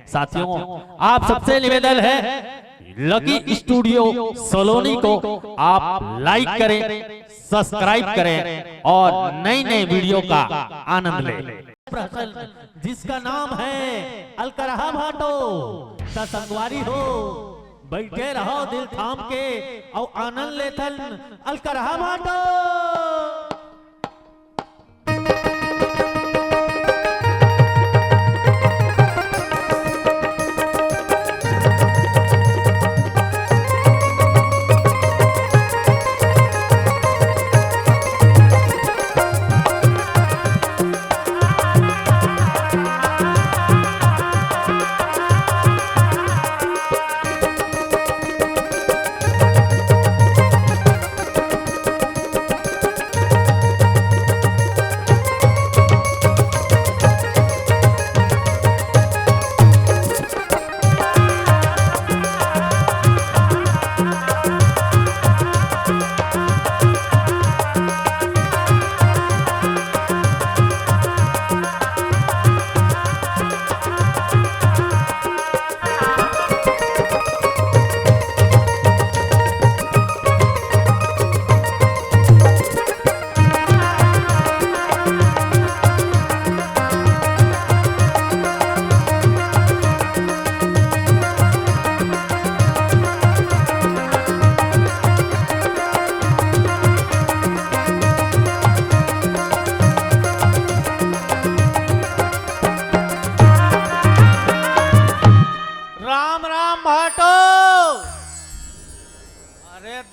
साथियों आप सबसे निवेदन है लकी स्टूडियो सलोनी को आप लाइक करें, सब्सक्राइब करें और नई नई वीडियो का आनंद लें। जिसका नाम है अलकरहा भाटो संगवारी हो, बैठे रहो दिल थाम के और आनंद लेथन अलकरहा भाटो।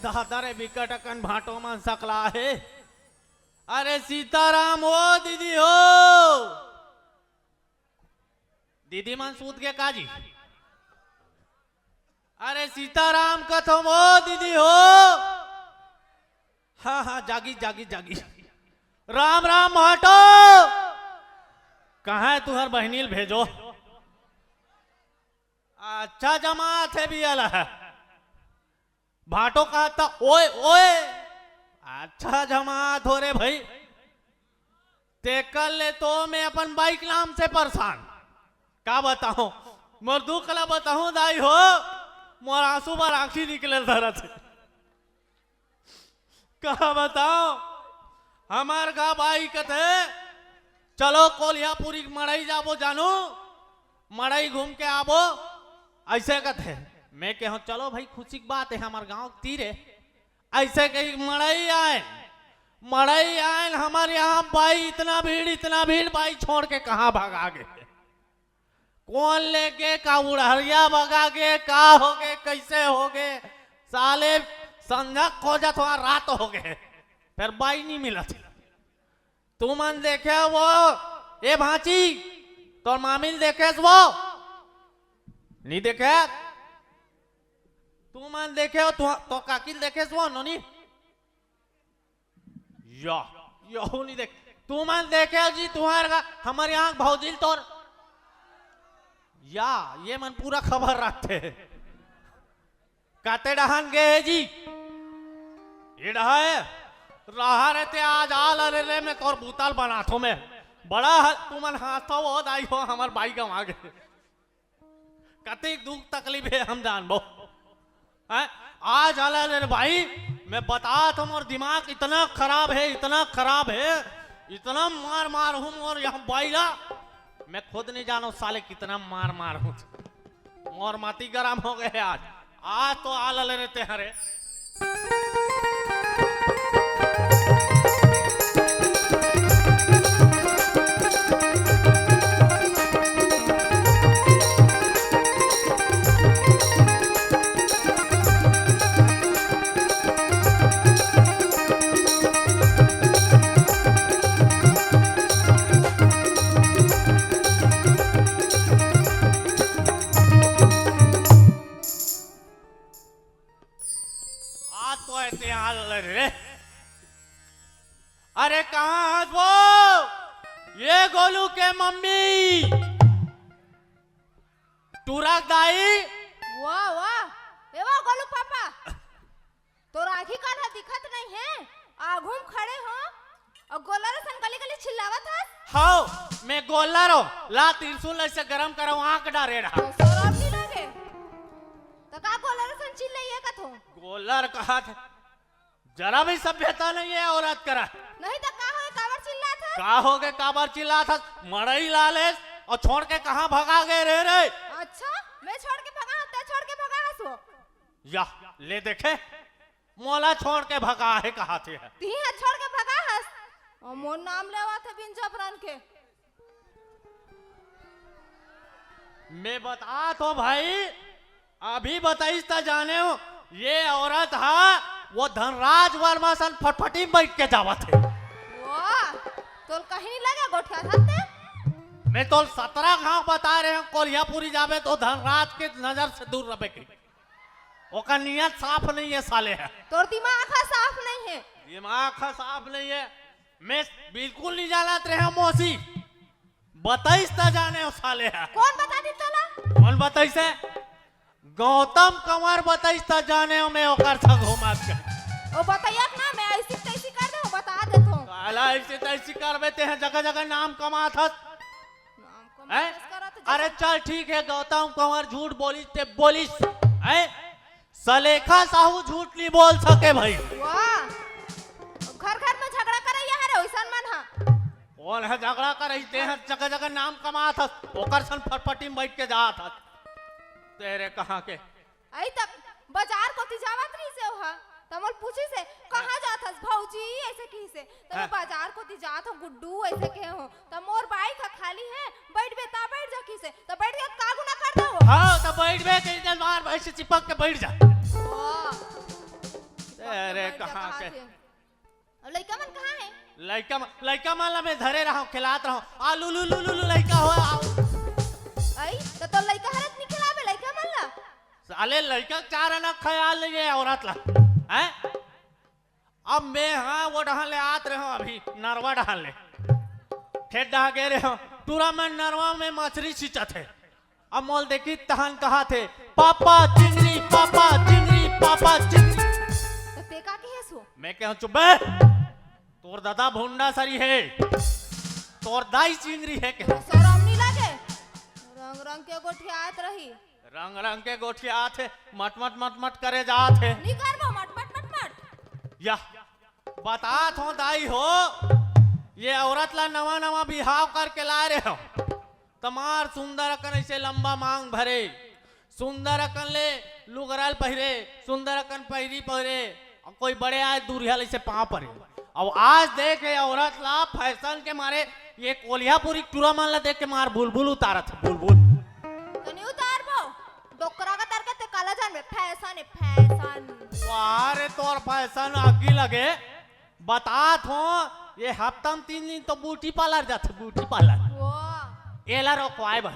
दादरे विकट अकन भाटो मन सकला है। अरे सीताराम हो दीदी हो, दीदी मन सूत के काजी। अरे सीताराम कथम हो दीदी हो। हाँ हाँ जागी जागी जागी। राम राम भाटो, कहाँ है तुहर बहनील भेजो। अच्छा जमात है भी अला है। भाटो कहता ओए ओए, अच्छा जमात हो रे भाई। ते कल ले तो मैं अपन बाइक नाम से परेशान का बताऊं, मोर दुख ला बताऊं दाई हो, मोर आंसू पर आंखी निकले धरत का बताओ। हमार का बाइक थे चलो कोलियापुरी मड़ई जाबो, जानू मड़ई घूम के आबो ऐसे कथे। मैं कहूँ चलो भाई खुशी की बात है, हमारे गांव तीरे ऐसे कहीं मड़ई आए हमारे यहाँ बाई इतना भीड़ बाई छोड़ के कहाँ भागा गए, कौन लेके का उड़हरिया भगा गए, का हो गए कैसे हो गए। साले संझा खोजत हुआ रात हो गए, फिर बाई नहीं मिला। तू मन देखे वो ए भांची तो मामिल देखे वो नहीं देखे, तू मन देखे हो तो काकिल देखे वो नोनी या नहीं देख। तू मन देखे जी तुम्हारा हमारे यहाँ भौजिल तोर या ये मन पूरा खबर रखते काते डहान गए जी। ये डहा है रहा रहते आज आल अरे में और बूताल बनाथो में बड़ा तू मन हाथो वो दाई हो हमार बाई का आगे कते दुख तकलीफ है हम जानबो। आज अरे भाई मैं बता तुम और दिमाग इतना खराब है, इतना मार हूं और यहाँ बाइला मैं खुद नहीं जानो साले कितना मार हूं और माती गरम हो गए आज तो आल रहते हरे। अरे कहाँ वो ये गोलू के मम्मी टूरक दाई। वाह वाह, ए वाह गोलू पापा, तो राखी कान्हा दिखत नहीं है, आघूम खड़े हो। और गोलर सन गली गली चिल्लावत है हाउ मैं गोल्ला रो ला त्रिशूल ऐसे गरम करो आंख डारे रहा तो शरम नहीं लगे तो का गोलर सन चिल्लाइए का थो गोल्लर कहा था जरा भी सभ्यता नहीं है औरत करा नहीं तो का होए काबर चिल्ला था का हो गए काबर चिल्ला था मड़ई लाले और छोड़ के कहाँ भगा गए रे अच्छा मैं छोड़ के भगा हूं, छोड़ के भगा हसो या ले देखे मोला छोड़ के भगा है कहा थे ती है छोड़ के भगा हस और मोर नाम लेवा थे बिन जबरन के मैं बता तो भाई अभी बताइस ता जाने हो ये औरत हा वो धनराज वर्मा सन फटफटी बैठ के जावा थे वाह तोल कहीं नहीं लगा गोठिया थाते मैं तो 17 गांव बता रहे हूँ कोल्हापुरी जावे तो धनराज के नजर से दूर रहे के ओका नियत साफ नहीं है साले है तोर दिमाग का साफ नहीं है दिमाग साफ नहीं है मैं बिल्कुल नहीं जानत रहे मौसी बताइस ता जाने हो साले है कौन बता दी तोला कौन बताइस है गौतम कंवर बताइस ता जाने हो मैं ओकर संग घुमात के ओ बताइए ना मैं ऐसी तैसी कर दे बता देता हूं काला ऐसे तैसी कर बेते हैं जगह जगह नाम कमात हस नाम को हैं? मैसेज करा तो अरे चल ठीक है गौतम कंवर झूठ बोलिस ते बोलिस हैं सलेखा साहू झूठ नहीं बोल सके भाई वाह घर घर में झगड़ा करैया है रे ओइसन मन हा कौन है झगड़ा कर रही हैं जगह जगह नाम कमात हस ओकर सन फटफटी में बैठ के जात हस तेरे कहाँ के आई तब बाजार को जावत नहीं से हो तमल पूछी से कहां जात हस भौजी ऐसे की से तब बाजार को जात हो गुड्डू ऐसे के हो तब मोर बाइक खाली है बैठ बे ता बैठ जा की से तब बैठ के का गुना कर दो हां तो बैठ बे के इधर मार भाई से चिपक के बैठ जा वाह तेरे कहाँ के अब लड़का मन कहां है लड़का माला में धरे रहा खिलात रहा आलू लू लू लू लड़का हो आई तो लड़का हरत नहीं खिलावे लड़का मन ला साले लड़का चार ना ख्याल नहीं है औरत ला हैं अब मैं हाँ वो डहान ले आत रहे अभी नरवा डहान ले खेत डहा गए रहे पूरा मैं नरवा में मछली सींचा थे अब मोल देखी तहन कहा थे पापा चिंगरी पापा चिंगरी पापा चिंगरी तो ते का के सो मैं कहूं चुप बे तोर दादा भुंडा सरी है तोर दाई चिंगरी है के शरम नहीं लगे रंग रंग के गोठियात रही रंग रंग के गोठिया थे मट मट मट मट करे जात है नहीं करबो मट मट मट मट या बतात हो दाई हो ये औरत ला नवा नवा बिहाव करके लाए रहे हो तमार सुंदर अकन ऐसे लंबा मांग भरे सुंदर अकन ले लुगरल पहिरे सुंदर अकन पहिरी पहिरे और कोई बड़े आए दूरिया ऐसे पाँव परे अब आज देख ये औरत ला फैशन के मारे ये कोल्हापुरी टूरा मान ला देख के मार बुलबुल उतारत है बुलबुल तो नहीं उतारबो डोकरा का तरके ते काला जान में फैशन है फैशन वारे तोर फैशन आगी लगे बतात हो ये हफ्ता में 3 दिन तो ब्यूटी पार्लर जाते ब्यूटी पार्लर वाह एला रोकवाए भर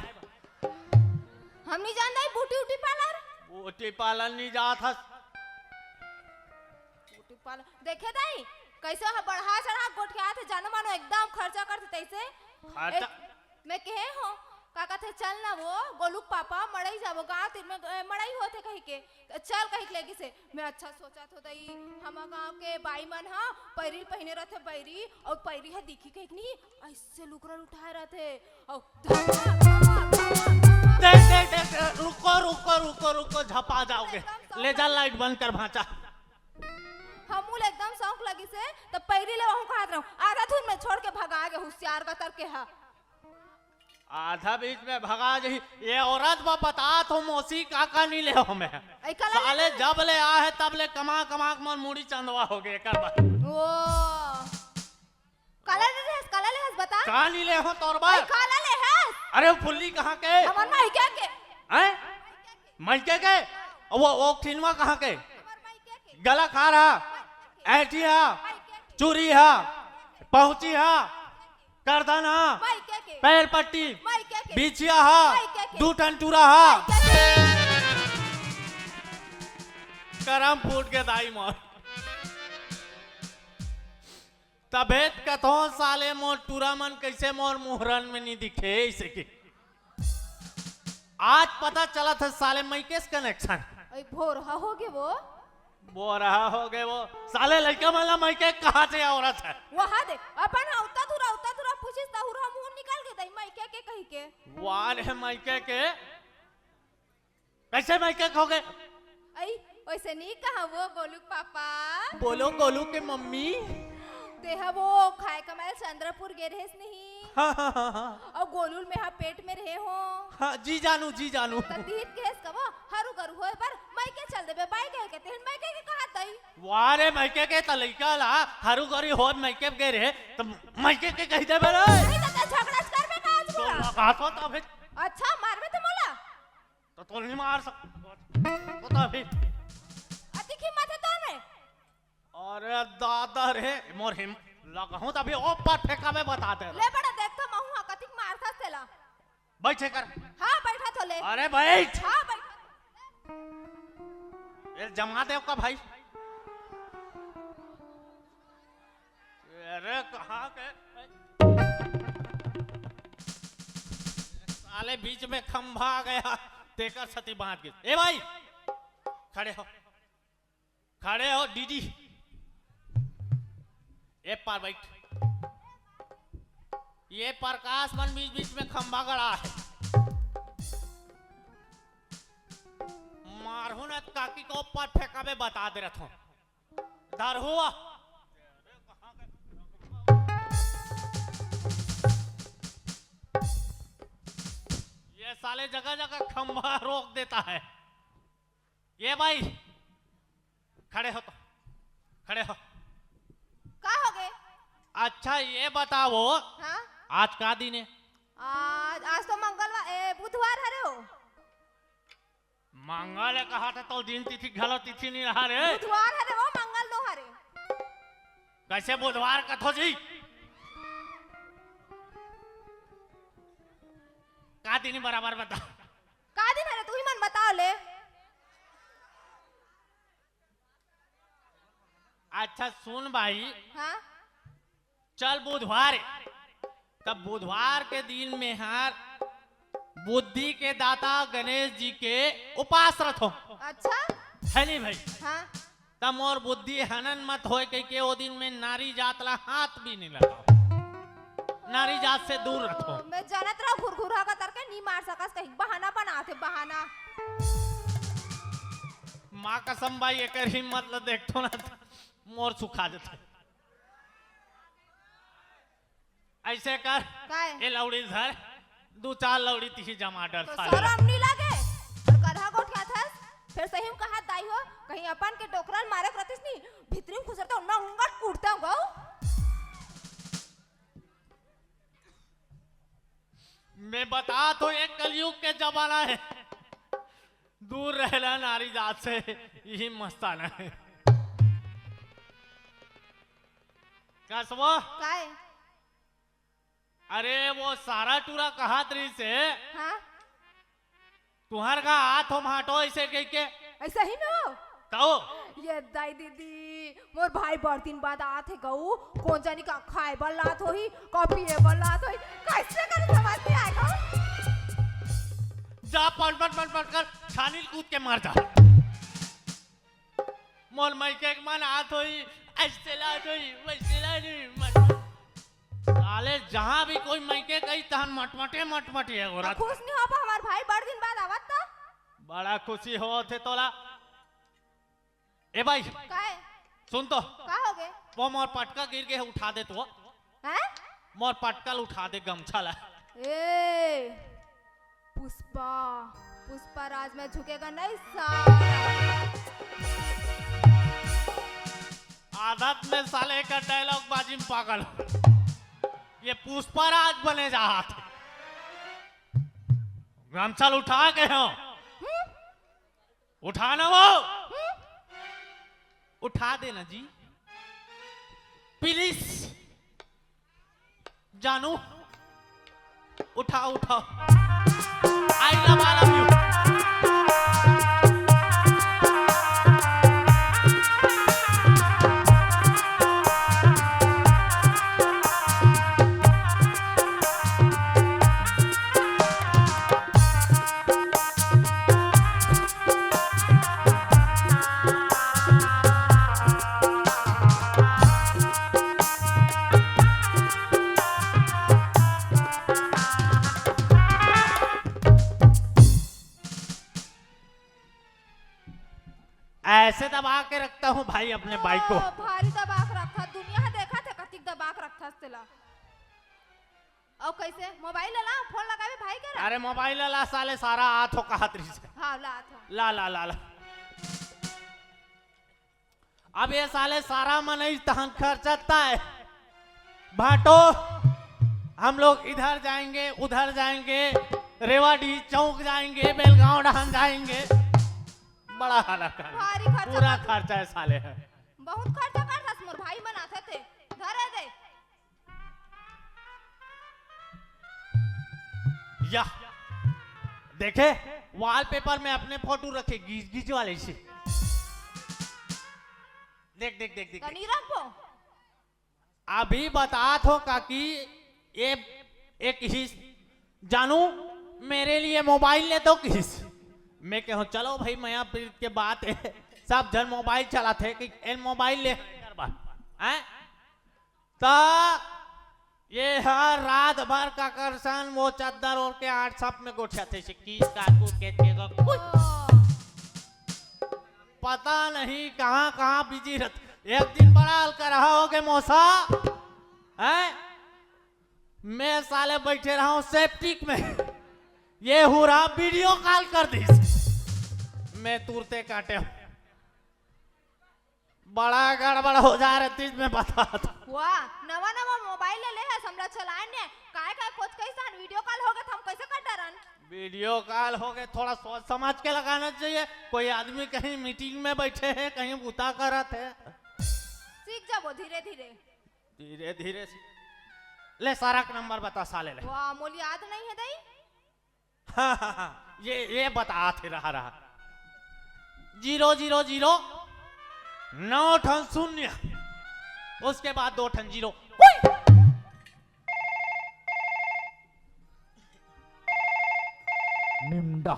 हम नहीं जानते बूटी उटी पार्लर ब्यूटी पार्लर नहीं जात हस बूटी पार्लर देखे दाई कैसे है बढ़ा चढ़ा गोठिया थे जानो मानो एकदम खर्चा करते तैसे खर्चा मैं कहे हो काका थे चल ना वो गोलू पापा मड़ई जाबो गांव तीर में मड़ई होते कहीं के तो चल कहीं लेगी से मैं अच्छा सोचा तो दई हम गांव के बाई मन हा पैरी पहने रहते बैरी और पैरी है दिखी कहीं नहीं ऐसे लुकरल उठाए रहते और देख देख देख रुको रुको रुको रुको झपा जाओगे ले जा लाइट बंद कर भांचा हमूल एकदम शौक लगी से तो पैरी ले वहां खात रहूं आधा धुन में छोड़ के भगा गए होशियार का तर के हा आधा बीच में भगा जी ये औरत बा बता तो मौसी काका नहीं ले हमें साले जब ले आ है तब ले कमा कमा मन मुड़ी चंदवा हो गए कर बा ओ काला ले हस बता कहां नहीं ले हो तोर बा काला ले हस अरे फुल्ली कहां के हमर माई क्या के हैं माई के वो खिलवा कहां के हमर माई क्या के गला खा रहा ऐठी हा चूरी हा पहुंची हा करदन हा माई क्या के पैर पट्टी माई क्या के बिछिया हा दू टंटूरा हा करम फूट के दाई मोर तबेत कथो साले मोर टूरा मन कैसे मोर मुहरन में नहीं दिखे ऐसे की आज पता चला था साले मई केस कनेक्शन ओए भोर हा हो गे वो वो रहा हो गए वो साले लड़का वाला मायके कहाँ से औरत है। वहाँ दे अपन उतना दूरा पूछिस ता हुरा मुंह निकाल के दई मायके के कही के वार है मायके के कैसे मायके हो गए। आई वैसे नहीं कहा वो गोलू पापा बोलो गोलू के मम्मी। देहा वो खाए कमाए चंद्रपुर गे रहेस नहीं हाँ हाँ हाँ हाँ और गोलूल में हा पेट में रहे हो हाँ जी जानू तदीत केस कबो हरु करू होए पर मायके चल देबे बाई के तेहन मायके के कहा दई वारे मायके के तलैका ला हारू गरी हो मायके के रे तो मायके के कह देबे रे नहीं तो झगड़ा कर में काज तो बोला कासो तो अभी अच्छा मारबे तो मोला तो नहीं मार सक तो अभी अति कीमत है तो ने अरे दादा रे मोर हिम लगहूं तभी ओ पर फेंका में बता दे ले बड़ा देख तो महू कतिक मारता तेला बैठे कर। हां बैठा तो ले अरे बैठ हां बैठा ये जमा दे का भाई। अरे कहां के साले बीच में खंभा आ गया तेकर सती बांध के। ए भाई खड़े हो दीदी ए पार बैठ। ये प्रकाश मन बीच बीच में खंभा गड़ा है मारू न काकी को ऊपर फेंका में बता दे रहा हूं डर हुआ। ये साले जगह जगह खंभा रोक देता है। ये भाई खड़े हो का हो गए। अच्छा ये बताओ हाँ आज का दिन है। आज तो मंगलवार बुधवार हरे हो मंगल है कहा था तो दिन तिथि घलो तिथि नहीं रहा रे बुधवार हरे हो मंगल दो हरे कैसे बुधवार का थो जी का दिन बराबर बता का दिन हरे तू ही मन बताओ ले। अच्छा सुन भाई हाँ चल बुधवार तब बुधवार के दिन में हार बुद्धि के दाता गणेश जी के उपास रखो। अच्छा है नहीं भाई हाँ तब मोर बुद्धि हनन मत होए के वो दिन में नारी जात ला हाथ भी नहीं लगाओ नारी जात से दूर रखो। मैं जानत रहा घुरघुरा का तरके नहीं मार सकस कहीं बहाना बनाते बहाना। माँ कसम भाई एक हिम्मत ल देखो ना मोर सुखा देते ऐसे कर काय ये लौड़ी धर दो चार लौड़ी तीही जमा डर तो शर्म नहीं लगे और गधा को क्या था फिर सही हम कहा दाई हो कहीं अपन के डोकरल मारे प्रतिस नहीं भीतरी खुसरता हूं ना उंगट उड़ता हूं गौ। मैं बता तो एक कलयुग के जमाना है दूर रहना नारी जात से यही मस्ताना है। कसबो काय अरे वो सारा टूरा कहा तरी से हाँ तुहर का हाथ हम हटो ऐसे कह के ऐसा ही ना हो तो ये दाई दीदी मोर भाई बड़ दिन बाद आते गऊ कौन जानी का खाए बल्लात होई कॉपी ए बल्लात होई कैसे कर समझ नहीं आएगा। जा पट कर छानील कूद के मार जा मोर माइके मन हाथ होई ऐसे लात होई वैसे लात होई साले जहां भी कोई माइके गई तहन मटमटे है गोरा खुश नहीं हो पा हमार भाई बड़ दिन बाद आवत था बड़ा खुशी हो थे तोला। ए भाई काय सुन तो का हो गए वो मोर पटका गिर के उठा दे तो हैं मोर पटकल उठा दे गमछा ला। ए पुष्पा राज में झुकेगा नहीं सारा। आदत में साले का डायलॉग बाजी में पागल ये पुष्पा राज बने जा गमछल उठा के हो उठाना वो उठा देना जी प्लीज जानू उठाओ आई लव यू। ऐसे दबा के रखता हूँ भाई अपने बाइक को। भारी दबाक रखा, दुनिया देखा थे कतिक दबाक रखा तेला। और कैसे मोबाइल ला फोन लगावे भाई के? अरे मोबाइल ला साले सारा हाथ हो कहातरी से। हाँ ला था। ला ला ला ला। अब ये साले सारा मन तहन खर्चता है। भाटो हम लोग इधर जाएंगे उधर जाएंगे, रेवाड़ी चौक जाएंगे, बेलगांव डहान जाएंगे, बड़ा हालत है। भारी खर्चा पूरा खर्चा है साले है। बहुत खर्चा करता मोर भाई बनाते थे। धरे दे या देखे वॉलपेपर में अपने फोटो रखे गीज गीज वाले से। देख देख देख देख, कनी रखो। अभी बता थो काकी ये एक ही जानू मेरे लिए मोबाइल ले दो किस। मैं कहूँ चलो भाई मैं प्रीत के बात है, सब जन मोबाइल चलाते कि एन मोबाइल ले हैं तो ये हर रात भर का करसन वो चद्दर और के 8 सप में गोठ्याते से की काकू के पता नहीं कहाँ कहाँ बिजी रहते। एक दिन बड़ा हल्का रहा होगे मौसा है, मैं साले बैठे रहा हूँ सेप्टिक में, ये हो रहा वीडियो कॉल कर दी, मैं तुरते काटे बड़ा गड़बड़ हो जा रही थी मैं बता था। वाह नवा नवा मोबाइल ले है हमरा चलाए ने काय काय कुछ कैसा वीडियो कॉल हो गए हम कैसे कर डरन। वीडियो कॉल हो गए थोड़ा सोच समझ के लगाना चाहिए। कोई आदमी कहीं मीटिंग में बैठे हैं कहीं बुता कर रहे थे, सीख जाओ धीरे धीरे धीरे धीरे ले सारा का नंबर बता साले ले। वाह मोल याद नहीं है दई। हाँ हाँ हाँ ये बता थे रहा 000 9 उसके बाद 2 0। निम्डा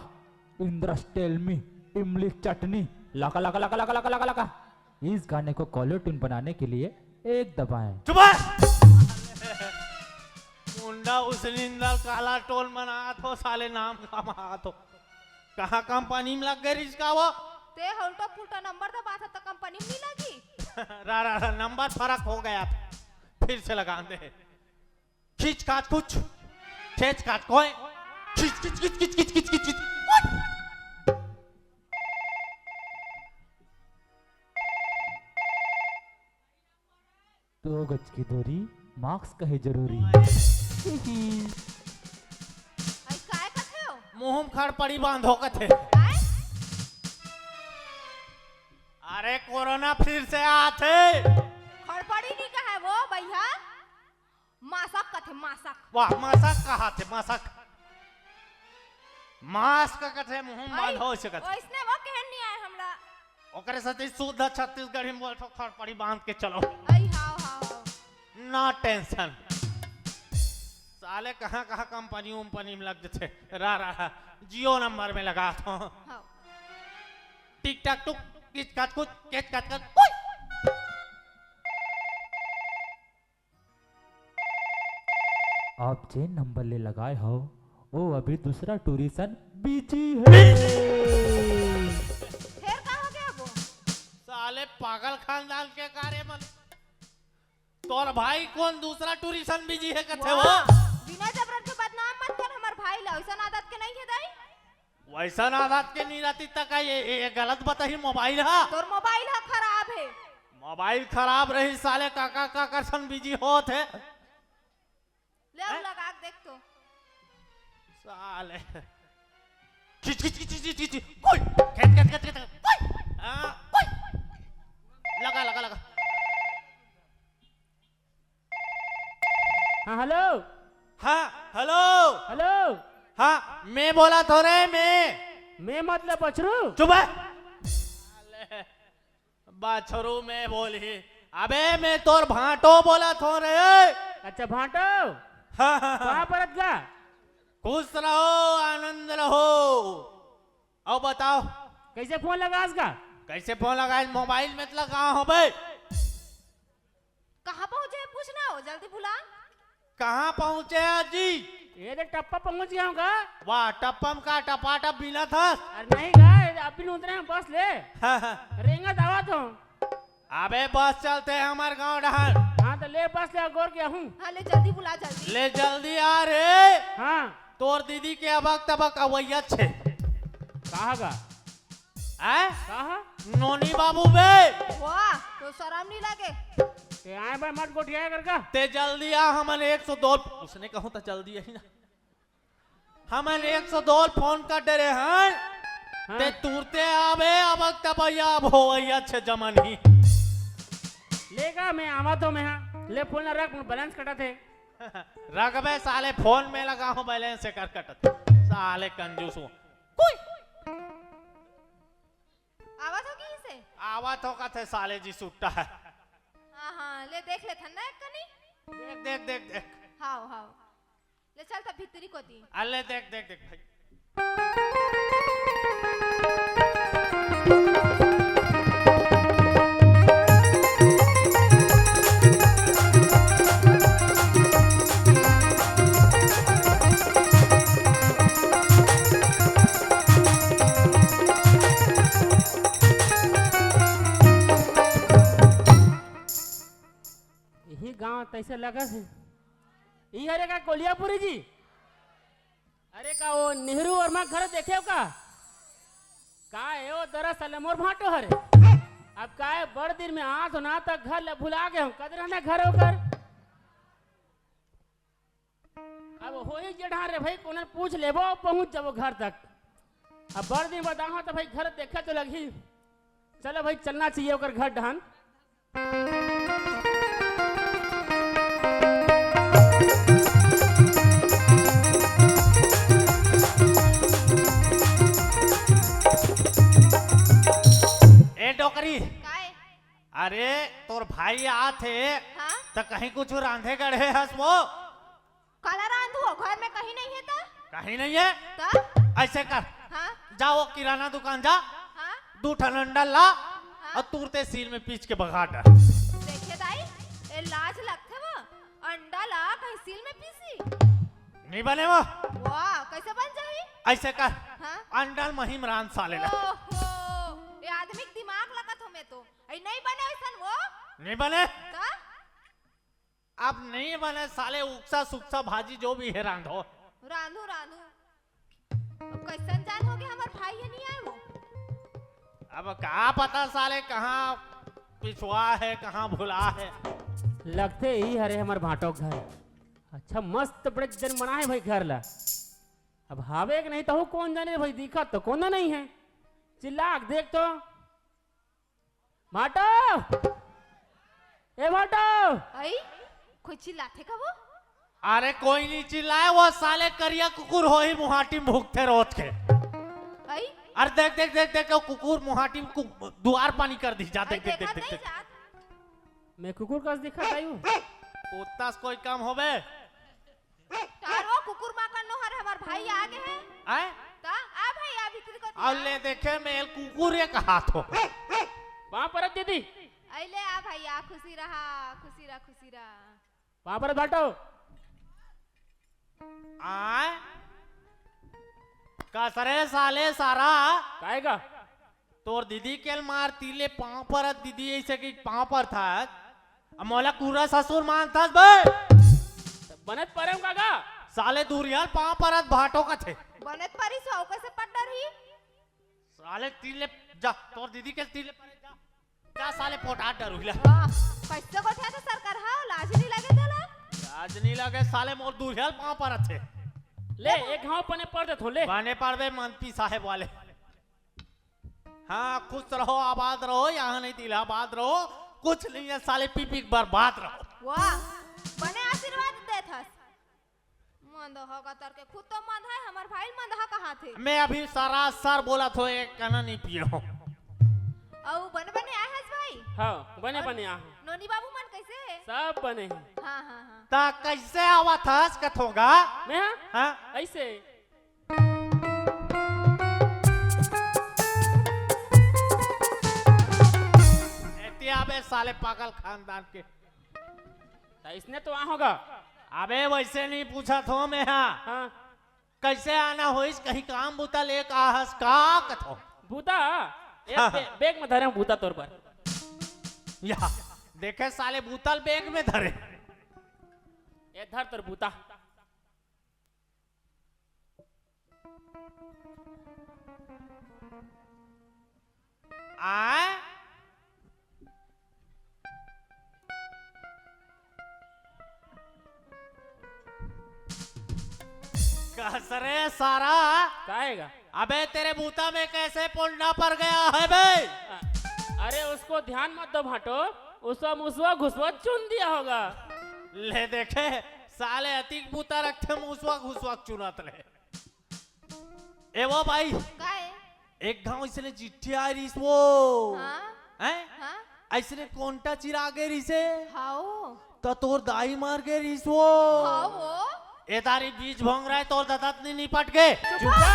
इंद्रस टेल मी इमली चटनी लका लका लका लका लका लका लका। इस गाने को कॉलर ट्यून बनाने के लिए एक दबाएं। चुप मुंडा उस निंदल काला टोल मना थो साले नाम कमा थो कहाँ कंपनी में लग गई इसका वो ते उल्टा पुल्टा नंबर दबा था तो कंपनी में नहीं लगी। रा नंबर फर्क हो गया था फिर से लगाते हैं। खींच काट कुछ खींच काट कोई खींच खींच खींच खींच खींच खींच खींच खींच। 2 गज की दूरी मार्क्स कहे जरूरी। आई काय कथे हो मुंह खड़ पड़ी बांधो कथे। काय अरे कोरोना फिर से आते खड़पड़ी नहीं कहे वो भैया मासक कथे मासक। वाह मासक कहा थे मासक मास्क कथे मुंह बांधो से कथे ओइसने वो कहन नहीं आए हमरा ओकरे साथे शुद्ध छत्तीसगढ़ी में बैठो खड़ पड़ी बांध के चलो। आई हां हां नो टेंशन साले कहाँ कहाँ कंपनी में लग जाते रा जियो नंबर में लगा तो हां टिक टाक टुक किच काट कुछ केच काट कर आप चेन नंबर ले लगाए हो वो अभी दूसरा टूरिसन बिजी है। फिर का हो गया वो साले पागल खानदान के कार्य मन तोर भाई कौन दूसरा टूरिसन बिजी है कथे वो बिना जबरन के बदनाम मत कर हमार भाई ला ऐसा आदत के नहीं है दाई। वैसा आदत के नहीं रहती तक ये गलत बताही मोबाइल है तोर मोबाइल हा खराब है। मोबाइल खराब रही साले काका काका सन बिजी होत है ले अब लगा के देख तो साले खिच खिच खिच खिच खिच कोई खेत खेत खेत खेत कोई हां कोई लगा लगा लगा। हाँ हेलो हाँ हेलो हेलो हाँ मैं बोला तो रे मैं मतलब बचरू चुप है बाछरू में बोली अबे मैं तोर भाटो बोला थो रे। अच्छा भाटो हाँ हाँ कहाँ परत गा खुश रहो आनंद रहो। और बताओ कैसे फोन लगास गा कैसे फोन लगाए मोबाइल में तो कहाँ हो भाई कहां पहुंचे पूछना हो जल्दी बुला। कहाँ पहुंचे अजी ये देख टप्पा पहुंच गया हूँ का। वाह टप्पम का टपाटप बिना था। अरे नहीं का अभी उतरे हैं बस ले रेंगा दावा तो। अबे बस चलते हैं हमारे गांव डहार। हाँ तो ले बस ले गौर क्या हूँ। हाँ ले जल्दी बुला जल्दी। ले जल्दी आ रे। हाँ तोर दीदी के अबक तबक अवैया छे। कहा का हैं? कहा नोनी बाबू बे। वाह तो शर्म नहीं लगे। ते आए भाई मत गोटिया कर का। ते जल्दी आ हमन 102 उसने कहूं तो जल्दी यही ना। हमन 102 फोन कर दे रहे हैं। हाँ। ते तुरते आवे अबक तबैया अब होवैया छे जमन ही। लेगा मैं आवा तो मैं हाँ ले फोन रख बैलेंस कटा थे। रगबे साले फोन में लगा हूं बैलेंस से कर कटत। साले कंजूस हूं। कोई आवाज होगी इसे। आवा तो का थे साले जी सुट्टा है। हाँ हाँ ले देख ले ठंडा है कनी। देख देख देख देख। हाँ हाँ ले चल तब भीतरी को दी। अल्ले देख देख देख भाई। यही गांव तैसे लगा है। ये अरे का कोलियापुरी जी। अरे का वो नेहरू वर्मा घर देखे हो का है वो दरअसल मोर भाटो हरे। अब का है बड़ दिन में आ तो ना तक घर ले भुला गए हम कद रहना घर होकर। अब हो ही जेठा रे भाई कोने पूछ लेबो पहुंच जाबो घर तक। अब बड़ दिन बता हो तो भाई घर देखे तो लगी। चलो भाई चलना चाहिए ओकर घर ढान। ए डोकरी। काय? अरे तोर भाई आथे हाँ तो कहीं कुछ रांधे गढ़े हस वो। काला रांधू घर में कहीं नहीं है ता? कहीं नहीं है। ता? ऐसे कर हाँ जाओ किराना दुकान जा हाँ 2 ठन अंडा ला और तुरते सील में पीच के बगा डाल। देखे दाई ए लाज लगथे वो अंडा ला कहीं सील में पीसी। नहीं बने वो। वाह कैसे बन जाही? ऐसे कर हाँ अंडा महिम रान साले ला। ओहो ये आदमी के दिमाग लगत हो में तो ऐ नहीं बने ऐसन वो। नहीं बने का? अब नहीं बने साले उक्सा सुक्सा भाजी जो भी है रांधो। रांधू रांधू अब कैसन जान हो गया हमार भाई ये नहीं आए वो। अब क्या पता साले कहाँ पिछुआ है कहाँ भुला है। लगते ही हरे हमार भाटो घर। अच्छा मस्त बड़े जन बना है भाई घर ला। अब हावे कि नहीं तो कौन जाने भाई दिखा तो कौन नहीं है। चिल्ला के देख तो भाटो ए भाटो। ऐ कोई चिल्लाथे का वो? अरे कोई नहीं चिल्लाए वो साले करिया कुकुर हो ही मुहाटी में भूखते रोज के। ऐ अरे देख देख देख देख वो कुकुर मुहाटी में द्वार पानी कर दी जा। देख देख देख देखत देख नहीं देख। जात। मैं कुकुर का दिखा हूँ। उतना से कोई कम होबे। तारो कुकुर माकन नो हर हमार भाई आगे है। आए ता आ भाई आ भीतर को और ले देखे मेल कुकुर एक हाथ हो। वहां पर दीदी ऐ ले आ भाई आ खुशी रहा खुशी रहा खुशी रहा। वहां पर भाटो आए कसरे साले सारा काएगा तोर दीदी के मारती ले पाँव पर दीदी ऐसे कि पाँव पर था। मोला पूरा ससुर मानता बे बनत परम काका। साले दूरियाल पाँव पर भाटो का थे। बनत परी सो कैसे पड़ रही? साले तीले जा तोर दीदी के तीले पर जा जा साले पोटा डरुला। वाह कैसे को थे तो सरकार हां लाज नहीं लगे तोला। आज नहीं लगे साले मोर दूरियाल पाँव पर थे। ले एक घाव पने पड़ दे ले। बने पड़वे मंत्री साहेब वाले। हाँ खुश रहो आबाद रहो यहाँ नहीं तो इलाहाबाद रहो कुछ नहीं है साले पी पी बर्बाद रहो। वाह बने आशीर्वाद देथस। मंदहा का तर के खुद तो मंद है हमार भाई मंदहा कहाँ थे? मैं अभी सारा सर बोला तो एक कना नहीं पिए हो। औ बन बने आए हस भाई? हाँ बने बने आ नोनी बाबू मन कैसे है? सब बने हैं। हाँ हाँ हाँ ता कैसे आवा था कथ होगा? मैं हाँ ऐसे आबे साले पागल खानदान के। तो इसने तो आ होगा अबे वैसे नहीं पूछा थो मैं हाँ हाँ कैसे आना होइस कहीं काम बुता ले आहस का कथो भूता बैग में धरे हूं भूता तौर पर। या देखे साले बूतल बैग में धरे ये धर तोर भूता। आए कसरे सारा काहेगा? अबे तेरे बूता में कैसे पुंडा पड़ गया है बे? अरे उसको ध्यान मत दो भाटो, उसको मुसवा घुसवा चुन दिया होगा। ले देखे साले अतिक बूता रखे मुसवा घुसवा चुनत ले। ए वो भाई गाय एक गांव इसने चिट्ठी आ रही वो हाँ हैं हाँ ऐसने कोंटा चिरा गे रही से हाओ तो तोर दाई मार गे रही वो हाओ वो ए तारी बीज भोंग रहा है तोर ददत नहीं निपट गए चुपा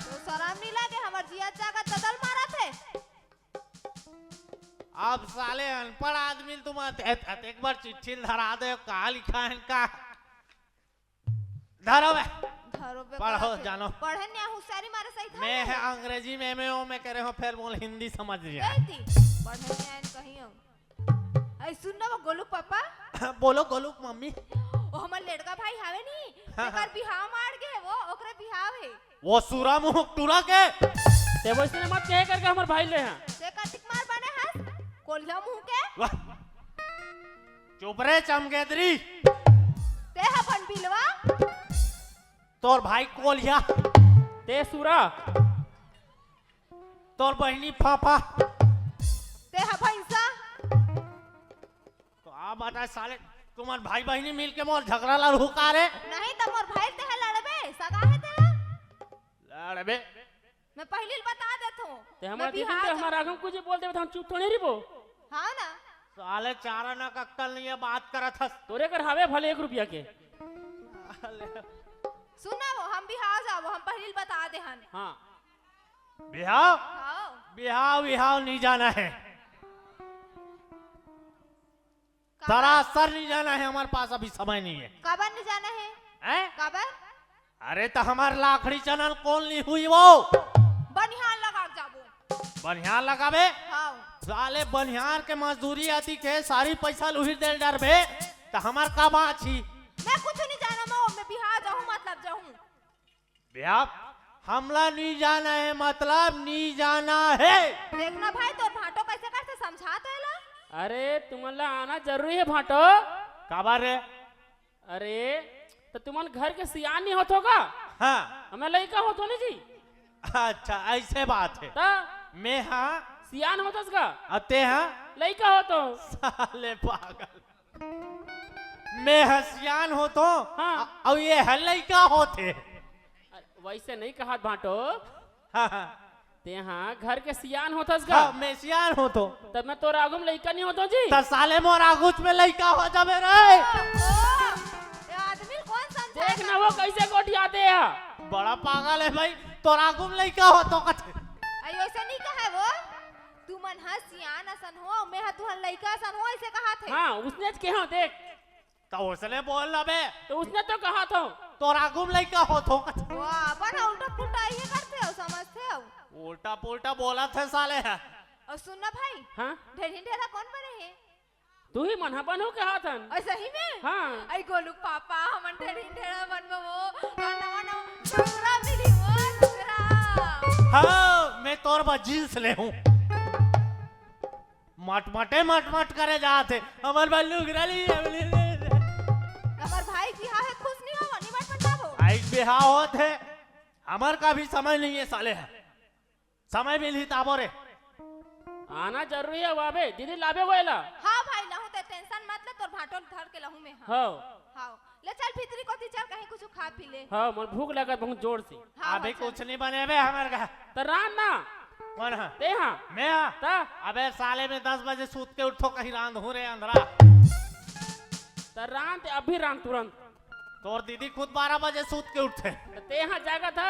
तो शराब नहीं लागे हमर जिया जागा तदल मारा थे। अब साले अनपढ़ आदमी तुम एक बार चिट्ठी धरा दे कहा लिखा है इनका धरो बे घरों पे पढ़ो, पढ़ा थे। जानो। पढ़े नहीं होशियारी मारे सही था मैं है अंग्रेजी में MAO में कह रहे हो फिर बोल हिंदी समझ लिया गई थी पढ़े नहीं आए कहीं हम ऐ सुन ना वो गोलू पापा बोलो गोलू मम्मी ओ हमर लड़का भाई हावे नी एकर बिहाव मार गे वो ओकरे बिहाव है वो सूरा मुंह टूरा के ते वैसे मत कहे करके हमार भाई ले हैं। से कार्तिक मार बने हस कोल्हा मुंह के वाह! चुप रे चमगेदरी ते हपन बिलवा तोर भाई कोलिया ते सूरा तोर बहनी पापा ते हपैसा तो आप बता साले तुम्हार भाई बहनी मिल के मोर झगड़ा लड़ू का रे नहीं तो मोर भाई ते लड़बे सगा है तेरा लड़बे मैं पहले ही बता देत हूं ते हमारा दीदी ते हमारा आगम कुछ बोल दे तो हम चुप थोड़ी रही वो। हां ना साले चारा ना अक्कल नहीं है बात करत हस तोरे कर हावे भले 1 रुपया के। सुना वो हम बिहाव जाबो हम पहले ही बता दे हन हाँ बिहाव हां बिहाव बिहाव नहीं जाना है सरासर नहीं जाना है हमारे पास अभी समय नहीं है काबर नहीं जाना है हैं? काबर अरे तो हमार लाखड़ी चैनल कौन ली हुई वो बनिहाल लगा जाबो बनिहार लगाबे हां साले बनिहार के मजदूरी आती के सारी पैसा लुही दे डरबे तो हमार का बाछी मैं कुछ नहीं जाना मैं बिहार जाऊं मतलब जाऊं बिहाव हमला नहीं जाना है मतलब नहीं जाना है देखना भाई तोर भाटो कैसे कैसे समझा तो एला अरे तुम्हारा आना जरूरी है भाटो। काबर रे अरे तो तुमन घर के सियान नहीं होत होगा हाँ हमें लड़का होतो नहीं जी अच्छा ऐसे बात है ता मैं हाँ सियान होतस का अते हाँ लड़का होतो। साले पागल मैं हसियान हो तो हाँ। और ये हल्ले का होते वैसे नहीं कहा भाटो हाँ हाँ ते हाँ घर के सियान होतस का हाँ, मैं सियान हो तो तब मैं तोरा आगम लड़का नहीं होतो जी। तो साले मोर आगुच में लइका हो जाबे रे ये आदमी कौन समझा देख ना वो कैसे गोटियाते हैं। बड़ा पागल है भाई तोर आगुम लइका हो तो कथे अयो ऐसे नहीं कहा वो तू मन हसियान असन हो मैं हा तुहर लइका असन हो ऐसे कहा थे हाँ उसने के हाँ देख तो उसने बोल लबे तो उसने तो कहा था तोर आगुम लइका हो तो कथे वो अपन उल्टा पुल्टा ये करते हो समझते हो उल्टा पुल्टा बोला थे साले और सुनना भाई हाँ ढेरी ढेरा कौन बने हैं तू ही मन बनो के हाथन। और सही में हाँ आई गोलू पापा हमन ढेरी ढेरा बन वो नवा नवा डोरा मिली वो डोरा हाँ मैं तोर बा जींस ले हूँ मट मट करे जाते हमार बल्लू गिराली हमार भाई की है खुश नहीं हो नहीं मत बताओ आई बिहाव होते हमार का भी समय नहीं है साले समय मिली ताबो रे आना जरूरी है वाबे दीदी लाबे गोयला। हाँ भाई लहू ते टेंशन मत ले तोर भाटो धर के लहू में हाँ हाँ हाँ ले चल भीतरी को चल कहीं कुछ खा पी ले हाँ मन भूख लगा बहुत जोर से। हाँ अभी चल। कुछ नहीं बने बे हमारे का तो रान ना कौन है ते हाँ मैं हाँ ता अबे साले में 10 बजे सूत के उठो कहीं रांध हूँ रे अंधरा तो रान ते अभी रान तुरंत तोर दीदी खुद 12 बजे सूत के उठते तो ते हाँ जागा था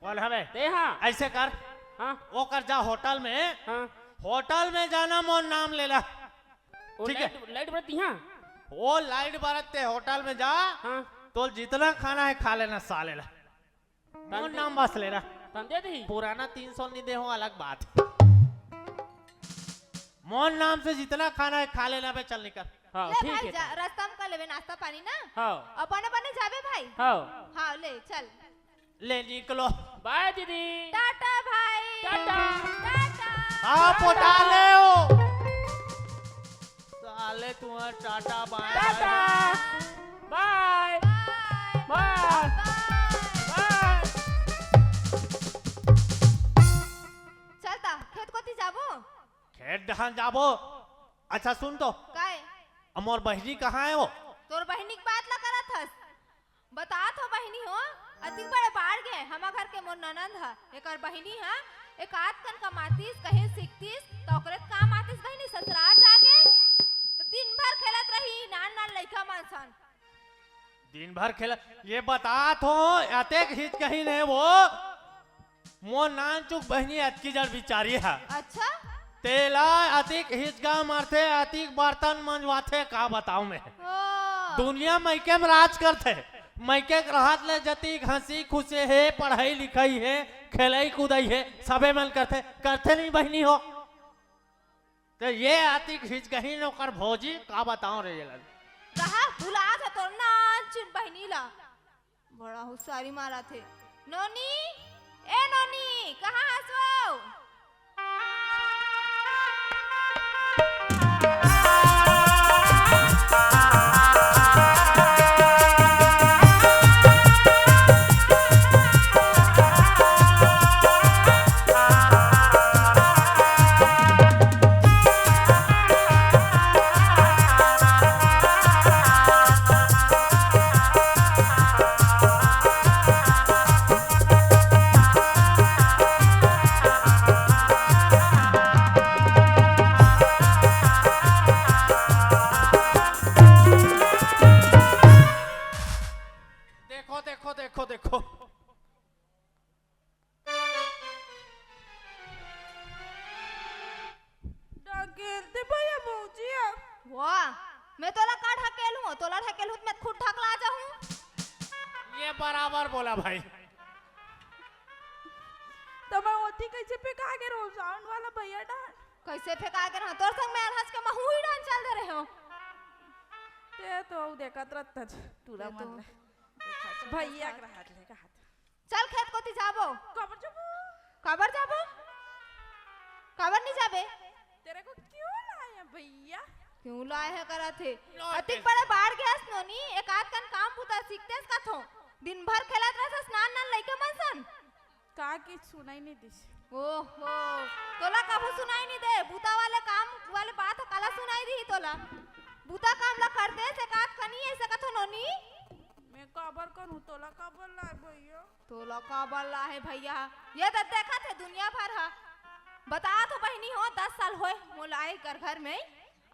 बोल हमें ते हाँ ऐसे कर हाँ वो कर जा होटल में हाँ होटल में जाना मोर नाम ले ला वो ठीक है। लाइट बरती हाँ वो लाइट बरतते होटल में जा, हाँ तो जितना खाना है खा लेना साले ला। मोन नाम बस लेना, तन दे दी पुराना 300 नहीं दे हो अलग बात। मोन नाम से जितना खाना है खा लेना बे, चल निकल। हाँ ले ठीक भाई है जा, रास्ता में कर लेवे नाश्ता पानी ना। हाँ अपन अपन जाबे भाई। हाँ हाँ ले चल। ले निकलो। बाय दीदी टाटा भाई। टाटा टाटा। हाँ पोटा ले हो साले, तुम्हारा tata bye tata bye bye bye bye. Bye. चलता खेत कोती जाबो। खेत दहान जाबो। अच्छा सुन तो, काय अमोर बहनी कहाँ है वो? तोर बहनी की बात ला करत हस। बतात हो बहनी हो, अति बड़े बाढ़ गए। हमा घर के मोर ननंद है, एकर बहनी है। एक आध कन कमातीस कहीं सीखतीस तो ओकरे काम आतीस बहनी ससुराल जाके तो दिन भर खेलत रही नान नान लइका मानसन। दिन भर खेला ये बता तो, अतेक हिच कहीं नहीं वो मोर नान चुक बहनी अतकी जड़ बिचारी है। अच्छा तेला अतिक हिचगा मारते, अतिक बर्तन मंजवाते, का बताऊं मैं। ओ दुनिया मैके में राज करते, मैके राहत ले जती हंसी खुशी है, पढ़ाई लिखाई है, खेलाई कूदाई है, सबे मन करते नहीं बहनी हो। तो ये अतिक हिचगही नौकर भौजी, का बताऊं रे ये लड़। कहा बुला था तोर नान चुन बहनी ला, बड़ा होशियारी मारा थे। नोनी ए नोनी कहाँ हंसवाओ? देखो ढकेलते भैया मौजिया। वाह मैं तोला का ढकेलूं? तोला ढकेलूं तो मैं खुद ढकला जाऊं। ये बराबर बोला भाई। तो मैं ओती कैसे पे कहा के रो साउंड वाला भैया डाल कैसे फेंका के रहा तोर संग मैं हंस के महू ही डांस चल दे रहे हो। ते तो देखत रहता तूरा ये तो मन भैया के हाथ लेगा हाथ चल खेत कोती जाबो। कबर जबो काबर जाबो? काबर नहीं जाबे? तेरे को क्यों लाया भैया? क्यों लाए है करा थे? लौटे। अतिक बड़े बाढ़ गया नोनी, एक आध कन काम पुता सीखते का थो। दिन भर खेलत रहा स्नान नान लइके मनसन। का की सुनाई नहीं दिस। ओहो तोला काबू सुनाई नहीं दे, बूता वाले काम वाले बात काला सुनाई दी तोला। बूता काम ला करते से कात कनी ऐसे कथो नोनी। मैं कबर करूं तोला कबर लाए भैया। तोला काबर ला है भैया, ये तो देखा थे दुनिया भर हा। बता तो बहनी हो 10 साल होए मोल आए कर घर में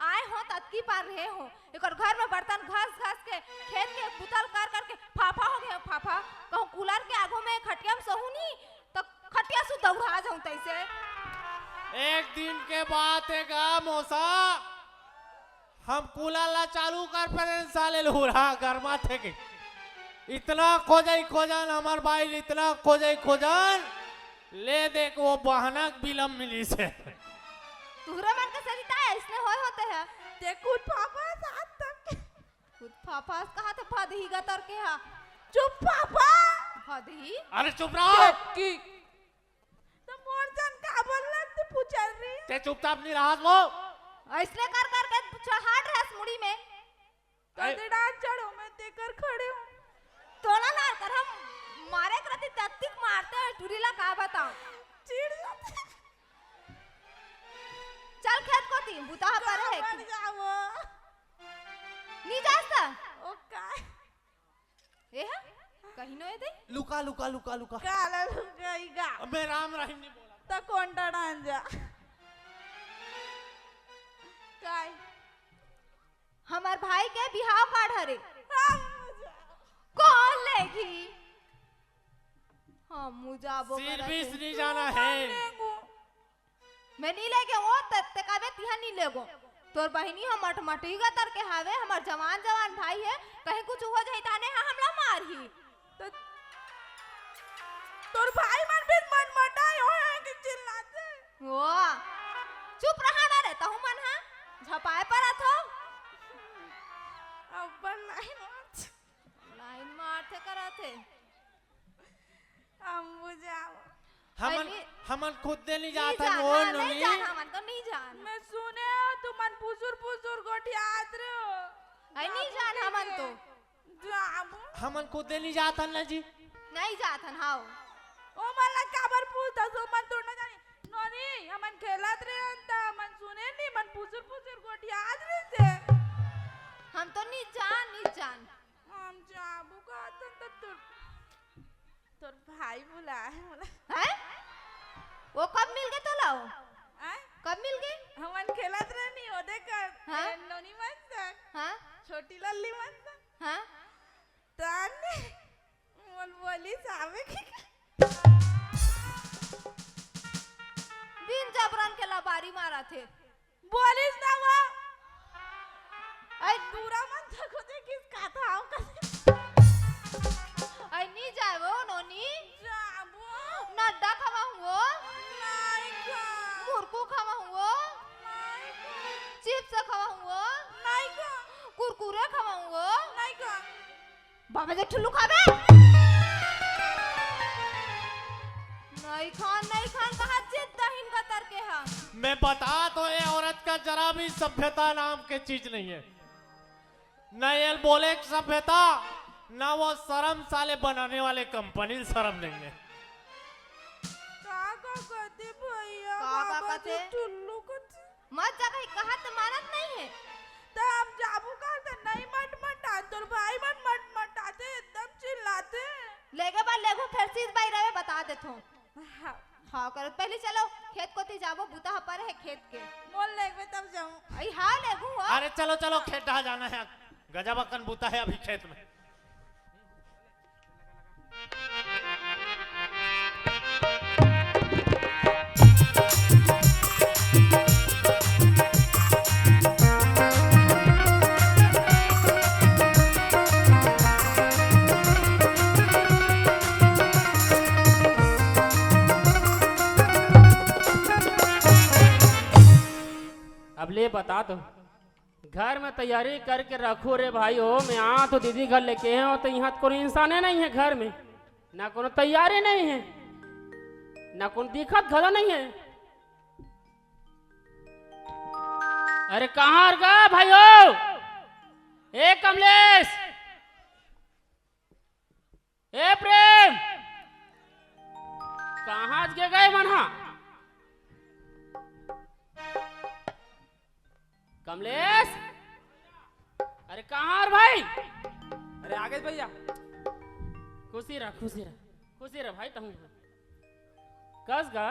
आए हो तत्की पार रहे हो। एक घर में बर्तन घस घस के खेत के बुतल कर करके फाफा हो गया फाफा। कहूँ कूलर के आगो में खटिया में सहू नहीं तो खटिया सु दौड़ा जाऊं तैसे। एक दिन के बात है गा मौसा, हम कूलर ला चालू कर पे साले लूरा गर्मा थे के इतना खोजन हमार भाई इतना खोजन ले देख वो बहना बिलम मिली से। तुहरा मन के सरिता इसने होए होते हैं। ते कुछ पापा साथ तक खुद फाफा कहा थे फदही गतर के हा। चुप पापा। फदही अरे चुप रहो, की तो मोर जन का बोलला तू पूछ रही है। ते चुपचाप नहीं रहा वो। ऐसले कर कर के चढ़ाट रहा मुड़ी में। कदे डांट चढ़ो मैं देकर खड़े हूं। तोला ना कर हम मारे करती तत्तिक मारते हैं टुरीला का बताऊं। चिढ़ जाते चल खेत को ती बुता पर है मर जाओ। नी जास्ता ओ का ए है कहीं न दे लुका लुका लुका लुका काला लुगाईगा मैं राम रहीम नहीं बोला। तो कोंटा डांजा काय हमार भाई के बिहाव काढ़ रे हम कौन लेगी? हम मुजाबो सिर भी नहीं जाना है। मैं नहीं लेके वो तत्ते का बे तिहा नहीं लेगो। तोर बहिनी हम मटमटी गतर के हावे हमार जवान जवान भाई है कहीं कुछ हो जाई ताने हमला मारही तो तोर भाई मन भी मटमटाई हो है कि चिल्लाते वो चुप रहा ना रहता हूँ मन हाँ झपाए पर हो अब लाइन मारते कराते हम बुझाओ हमन खुद दे नहीं नहीं जाता जान, वो हाँ, नहीं नोनी जान हमन तो नहीं जान मैं सुने हो तू मन पुसुर गोठियात रे आई नहीं जान हमन तो जाबू हमन खुद दे नहीं जाता ना जी नहीं जातन हाओ ओ मला काबर पूछता सो मन तो ना जानी नोनी हमन खेलत रे अंत मन सुने नहीं मन पुसुर गोठियात रे से हम तो नहीं जान हम जाबू का तो तोर भाई बुला है मला हैं वो कब मिल गए तो लाओ आय कब मिल गए हमन खेलत रे नहीं हो देकर हाँ? नोनी मन से हाँ छोटी लल्ली मन से हाँ ताने मोल बोली सावे की बिन जबरन के लबारी मारा थे बोलिस ना वो आई दूरा मन तक दे किस का था हम का आई नहीं जाए वो नोनी जाबू नड्डा खावा हुआ नहीं का मुर्कू खावा हुआ नहीं का चिप्स खावा हुआ नहीं का कुरकुरे खावा हुआ नहीं का बाबा जे ठुल्लू खावे नहीं खान कहा जिद दहिन का तरके हा मैं बता तो ये औरत का जरा भी सभ्यता नाम के चीज नहीं है न ये बोले सभ्यता ना वो शर्म साले बनाने वाले कंपनी शर्म नहीं है का कहते भैया का बाबा कहते? जी टुल्लू कहते मत जा कहीं कहा तो मानत नहीं है तो हम जाबू कहते नहीं मटमटा तोर भाई मन मटमटाते एकदम चिल्लाते लेगे बाद लेगो फिर चीज बाई रहे बता देत हूँ हाँ हाँ करो पहले चलो खेत को ती जाबो बूता पर है खेत के मोल लेगवे तब जाऊं आई हाँ लेगू हो अरे चलो चलो खेत ढहा जाना है गजब अकन बूता है अभी खेत में अब ले बता दो घर में तैयारी करके रखो रे भाई हो मैं आ तो दीदी घर लेके हैं तो यहाँ तो कोई इंसान नहीं है घर में ना कोनो तैयारी नहीं है ना कोनो दिक्कत घर नहीं है अरे कहाँ गा भाई हो ए कमलेश ए प्रेम कहाँ के गए मना कमलेश अरे कहाँ भाई अरे आगे भैया खुशी रह भाई तहु कस गा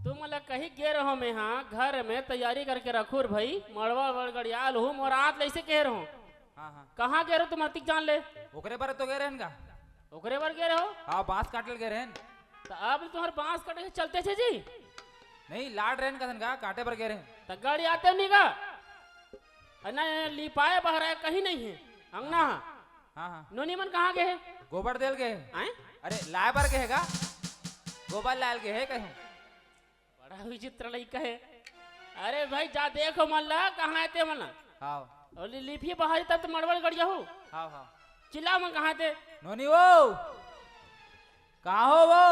तुम मतलब कहीं गे रहो मैं हाँ घर में तैयारी करके रखो भाई मड़वा गड़ियाल हूँ मोर आत ऐसे कह रहो हाँ हाँ कहाँ गे रहो तुम अतिक जान ले ओकरे बारे तो गए रहन का ओकरे बार गे रहो हाँ बांस काटल गए रहन तो अब तुम्हारे बांस कटे के चलते थे जी नहीं लाड रहन का का काटे पर गए रहन तो गाड़ी आते नहीं का ना लिपाए बहराए कहीं नहीं है अंगना हाँ हाँ नोनी मन कहाँ गए गोबर देल गए हैं अरे लाए पर गए का गोबर लाल के है कहीं बड़ा विचित्र लड़का है अरे भाई जा देखो मल्ला कहाँ आते मल्ला हाँ और लिफी बहारी तब तो मड़वड़ गड़िया हो हाँ हाँ चिल्लाओ मन कहाँ थे नोनी वो कहाँ हो वो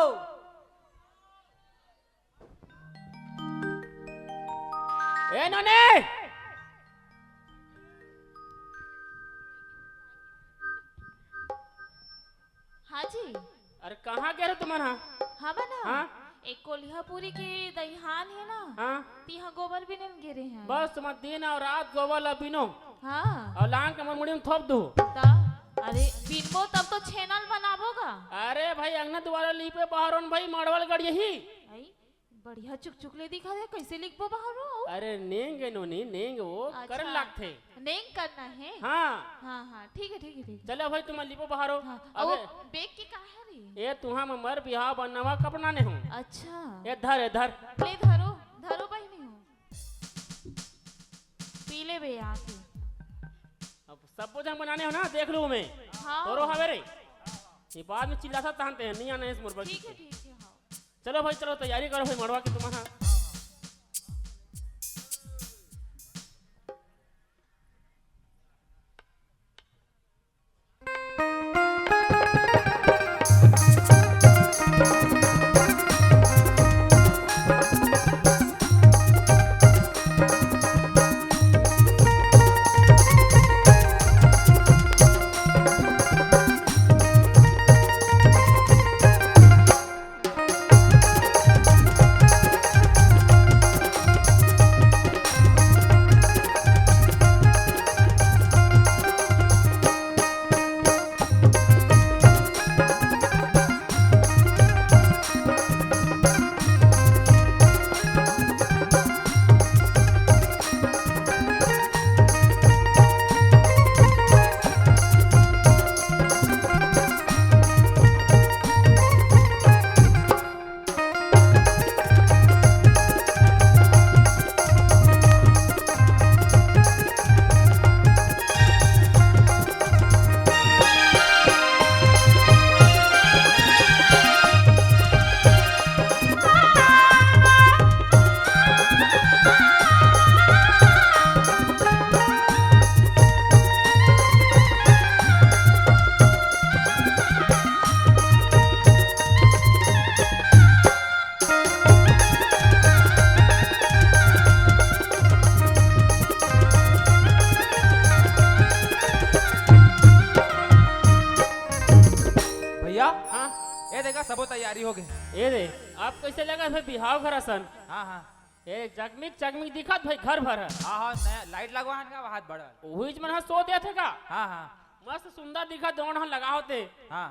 ए नोने हाँ जी अरे कहाँ गए रहे तुम्हारा हाँ बना हाँ एक कोल्हापुरी के दहीहान है ना हाँ तिहा गोबर भी नहीं गिरे हैं बस तुम दिन और रात गोबर लबीनो हाँ और लांग के मुड़ी में थोप दो ता अरे बिनबो तब तो छेनल बनाबोगा अरे भाई अंगना द्वारा लिपे बाहरों भाई मड़वल गड़ यही आई बढ़िया चुकचुकले दिखा दे कैसे लिखबो बाहरो अरे नेंग नोनी नेंग वो अच्छा। करन लागथे नेंग करना है हाँ हाँ हाँ ठीक है ठीक है ठीक है चलो भाई तुम लिपो बाहरो हाँ अबे ओ बेग के का है रे ये तुहा में मर बिहाव बनवा कपड़ा ने हूँ अच्छा ये धर ले धरो धरो बहनी हो पी ले बे आके। अब सब कुछ हम बनाने हो ना, देख लूँ मैं। हाँ तोरो हवे रे, ये बाद में चिल्लाता तानते हैं, नहीं आने इस मुर्बा ठीक है हाँ। चलो भाई चलो, तैयारी करो भाई मड़वा की तुम्हारा। सबो तैयारी हो गई। ये रे आप कैसे लगा भाई बिहाव घर सन? हाँ हाँ ए जगमिक जगमिक दिखत भाई घर भर है। हाँ हाँ नया लाइट लगवाहन का हाथ बढ़ल। वही मन हा सो दिया थे का। हाँ हाँ मस्त सुंदर दिखत दोन हा लगा होते। हाँ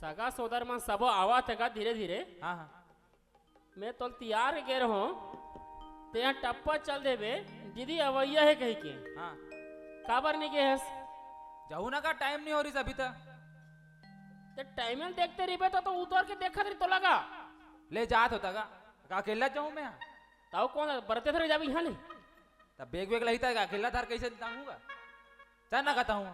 सगा सोदर मन सबो आवा थे का धीरे धीरे। हाँ हाँ मैं तो तैयार गे रहो ते यहाँ टप्पा चल देवे दीदी अवैया है कहीं के। हाँ काबर नहीं के जाऊ ना का टाइम नहीं हो रही अभी तक। ते टाइम देखते रही तो उतर के देखा रही तो लगा ले जात होता का अकेला जाऊँ मैं। ताऊ कौन बरते थे जाबी यहाँ ले तब बेग बेग लगता है अकेला थार कैसे टांगूंगा। चल ना कहता हूँ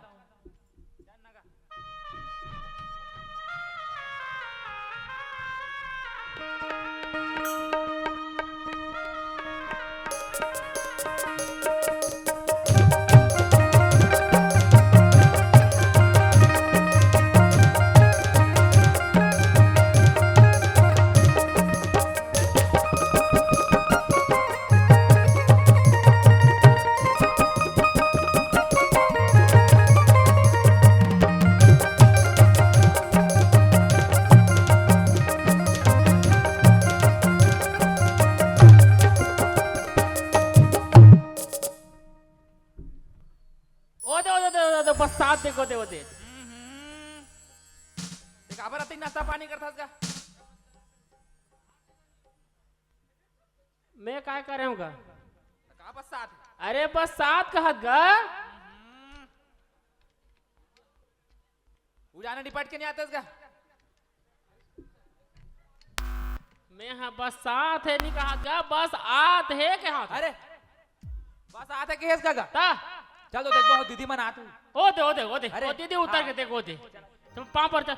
देखो देखो दे काबर आते नाश्ता पानी करतास का। मैं काय कर रहा हूँ का का बस साथ। अरे बस साथ कहत गा उड़ाने डिपार्ट के नहीं आते का। मैं हाँ बस साथ है नहीं कहा गा बस आत है कहा। अरे बस आते केस का ता चल तो देख बहुत दीदी मन आते ओ दे अरे, दीदी उतर के देखो दे तुम पाँव पर चल।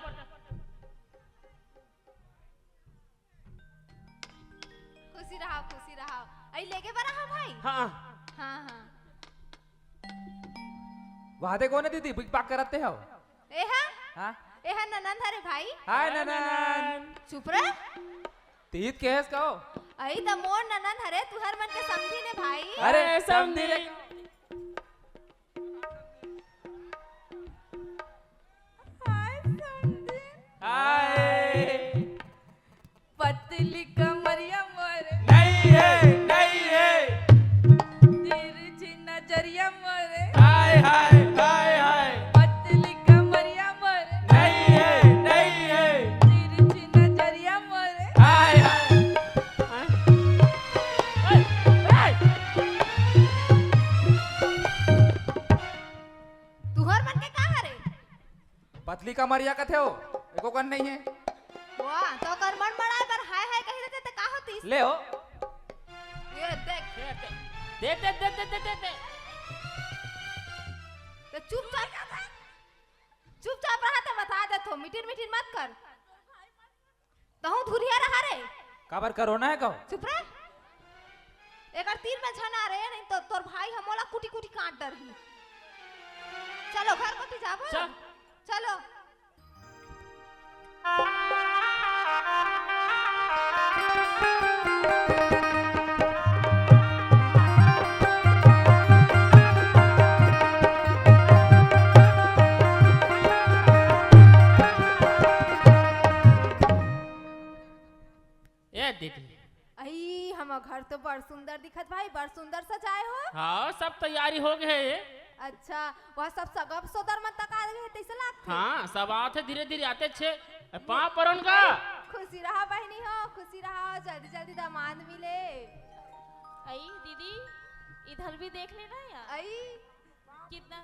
खुशी रहा आई लेके बरा हा भाई। हाँ हाँ हाँ वहां दे कौन है दीदी बिग पाक करते हो। हाँ एहा ननंद हरे भाई। हाय ननन चुप रह। तीत केस का हो। आई त मोर ननंद हरे तुहर मन के समझी ने भाई। अरे समझी रे। हाय पतली कमरिया मोरे नहीं है तिरछी नजरिया मोरे हाय हाय हाय हाय पतली कमरिया मोरे नहीं है तिरछी नजरिया मोरे हाय हाय तुहर मन के का हरे। पतली कमरिया कथे हो एको कन नहीं है। वाह तो कर मन बड़ा पर हाय हाय कहि देते त का होती। ले हो ये देख दे दे दे दे दे दे दे तो चुपचाप रहा तो बता दे तो मिटिर मिटिर मत कर तहु धुरिया रहा रे काबर करोना है कहो चुप रह एकर तीर में छना रे नहीं तो तोर भाई हमोला कुटी कुटी काट डर ही चलो घर को जाबो चल। चलो ए दीदी आई हम घर तो बड़ सुंदर दिखत भाई बड़ सुंदर सजाए हो हाँ सब तैयारी हो गए है अच्छा वह सब सगब सोदर मत तक आ गए तैसे लागते हाँ सब आते धीरे धीरे आते छे पाँव पर उनका खुशी रहा बहनी हो खुशी रहा जल्दी जल्दी दामाद मिले आई दीदी इधर भी देख लेना यार आई कितना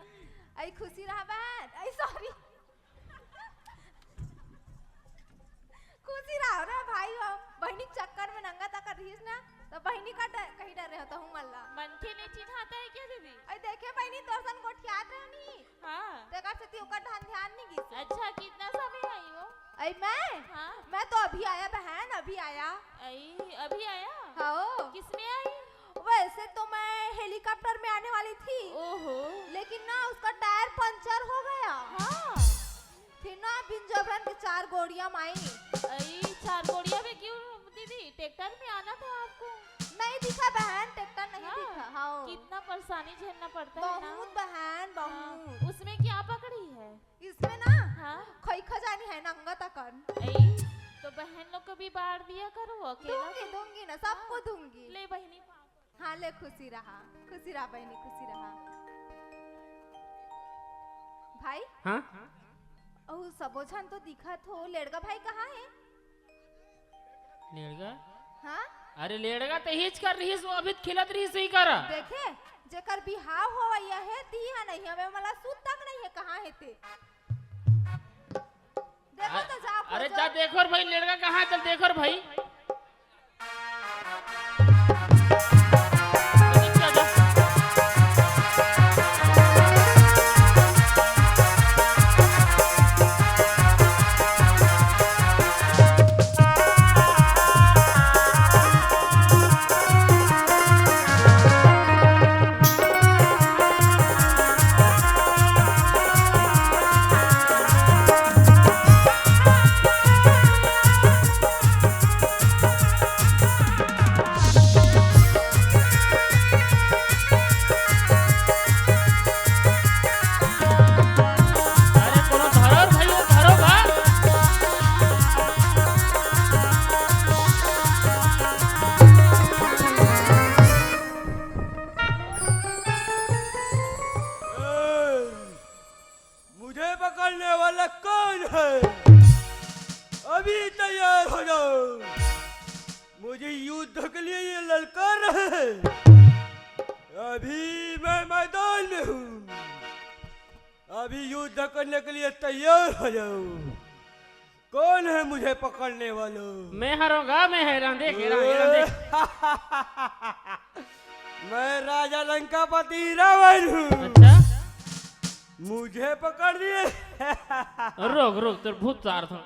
आई खुशी रहा बहन आई सॉरी खुशी रहा ना भाई हो बहनी के चक्कर में नंगा तक रहीस ना तो बहनी का कहीं डर रहे होता हूँ मल्ला मन के नहीं चिढ़ाता है क्या दीदी आई देखे बहनी तोरसन गोठियात रहनी हाँ तेकर से ती ओकर ध्यान नहीं गिस अच्छा कितना समय आई हो आई मैं हाँ मैं तो अभी आया बहन अभी आया आई अभी आया हाँ किसमें आई वैसे तो मैं हेलीकॉप्टर में आने वाली थी ओहो लेकिन ना उसका टायर पंचर हो गया हाँ फिर ना बिन जबरन के 4 गोड़ियां माई आई 4 गोड़िया में क्यों दीदी ट्रैक्टर में आना था आपको नहीं दिखा बहन ट्रैक्टर नहीं हाँ, दिखा हाँ कितना परेशानी झेलना पड़ता है ना बहुत बहन बहुत हाँ, उसमें क्या पकड़ी है इसमें ना हाँ खोई खजानी है नंगा तकन आई तो बहन लोग को भी बांट दिया करो अकेला दूंगी दूंगी ना सबको दूंगी ले बहनी हाँ ले खुशी रहा बहनी खुशी रहा भाई हाँ ओ सबोझन तो दिखत हो लेड़का भाई कहाँ है लेड़गा हाँ अरे लेड़गा तो हिच कर रही वो अभी खिलत रही सही कर देखे जेकर बिहाव होवैया है ती है नहीं हमें मला सूत तक नहीं है कहाँ है ते देखो तो जा अरे जा देखो भाई लेड़गा कहाँ चल देखो भाई अभी युद्ध करने के लिए तैयार हो जाओ। कौन है मुझे पकड़ने वाला? मैं हारूंगा, मैं हैरान देख हैरान देख। मैं राजा लंकापति रावण हूँ। अच्छा मुझे पकड़ दिए। रोक रोक तेरे भूत चार था।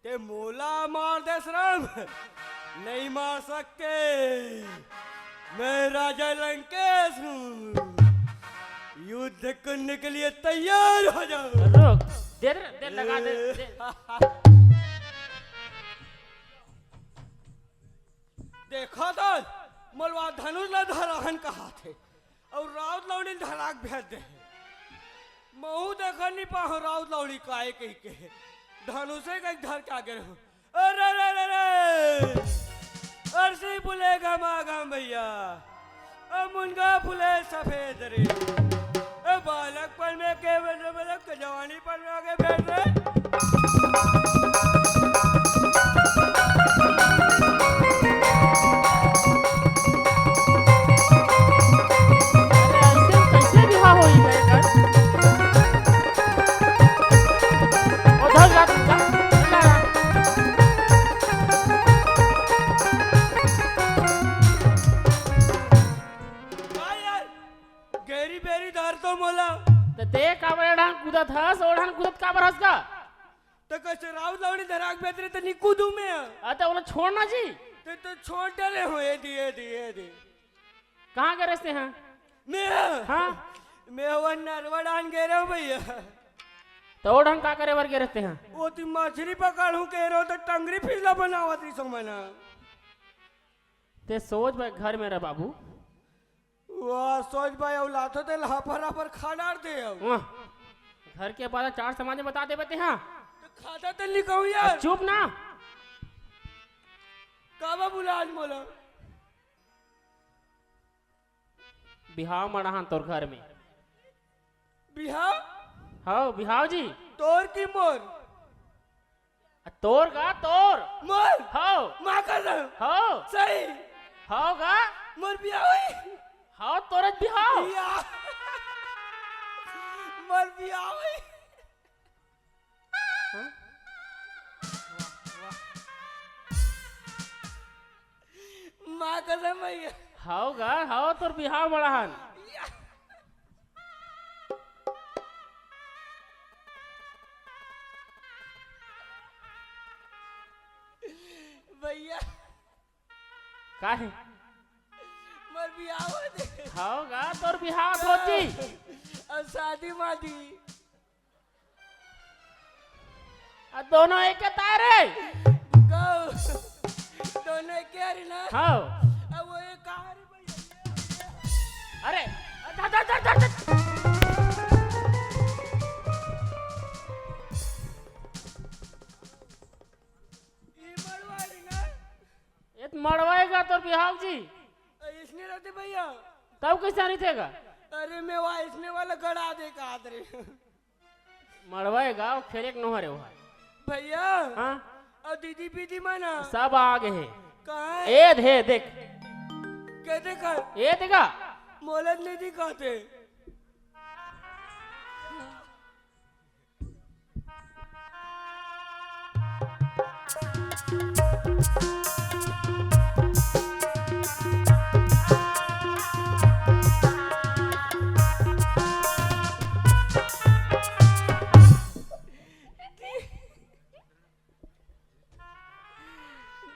ते मोला मार दे श्रम नहीं मार सकते। मैं राजा लंकेश हूँ। युद्ध करने के लिए तैयार हो जाओ। रोक देर देर लगा दे। देखा था मलवा धनुष ला धराहन कहा थे और राउत लौड़ी धड़ाक भेज दे। महू देखा नहीं पाओ राउत लौड़ी काहे कही के धनुषे का धर के आगे रहो। अरे रे रे रे अर्सी फुले गमागम भैया मुनगा फुले सफेद रे बालक पर में के जवानी पर में आगे बैठ रहे। कैसे बिहार होई गए कर? उधर जा तो मोला तो ते काबर ढान कूदत हस और ढान कूदत काबर हस का तो कैसे राउत लौड़ी धराक बेतरे तो निकूदू में अते ओला छोड़ना जी तो छोड़ डले हो ये दी कहाँ के रस्ते हैं मैं हाँ मैं वो नरवड़ान गे रहा हूँ भैया तो और ढंग का करे वर के रस्ते हैं वो ती मछली पकड़ू कह रहा तो टंगरी फिसला बनावत रही समना ते सोच भाई घर में रह बाबू वाह सोच भाई औ लाथो ते लापर पर खा डाल दे वाह, घर के बाद चार समाज बता दे बते हाँ तो खाता तो लिखाऊं यार चुप ना काबा बुला आज मोला बिहाव मड़ाहन तोर घर में बिहाव हाँ बिहाव जी तोर की मोर तोर का तोर मोर हाँ माँ कसम हाँ सही हाँ का मोर बिहाव है हाँ तोरत बिहाव या मोर बिहाव है माँ कसम भैया हाँ का हाँ तोर बिहाव मड़ाहन भैया का है मोर बिहाव है हाँ का तोर बिहाव धोती और शादी मादी दोनों एक के तारे गौ दोनों क्या रे ना हाँ अब वो एक कहाँ रे भैया अरे धर धर धर धर धर। ये मरवाड़ी ना ये तो मरवाएगा तोर बिहाव जी इसने रहते भैया तब कैसा नहीं थेगा अरे मैं वहाँ इसने वाला गड़ा दे का हाथ रे मरवाएगा और खेले के नोहरे वहाँ भैया हाँ और दीदी पीदी माना सब आगे है कहाँ है ए दे देख कहते कर ए देगा मोलत नहीं दिखाते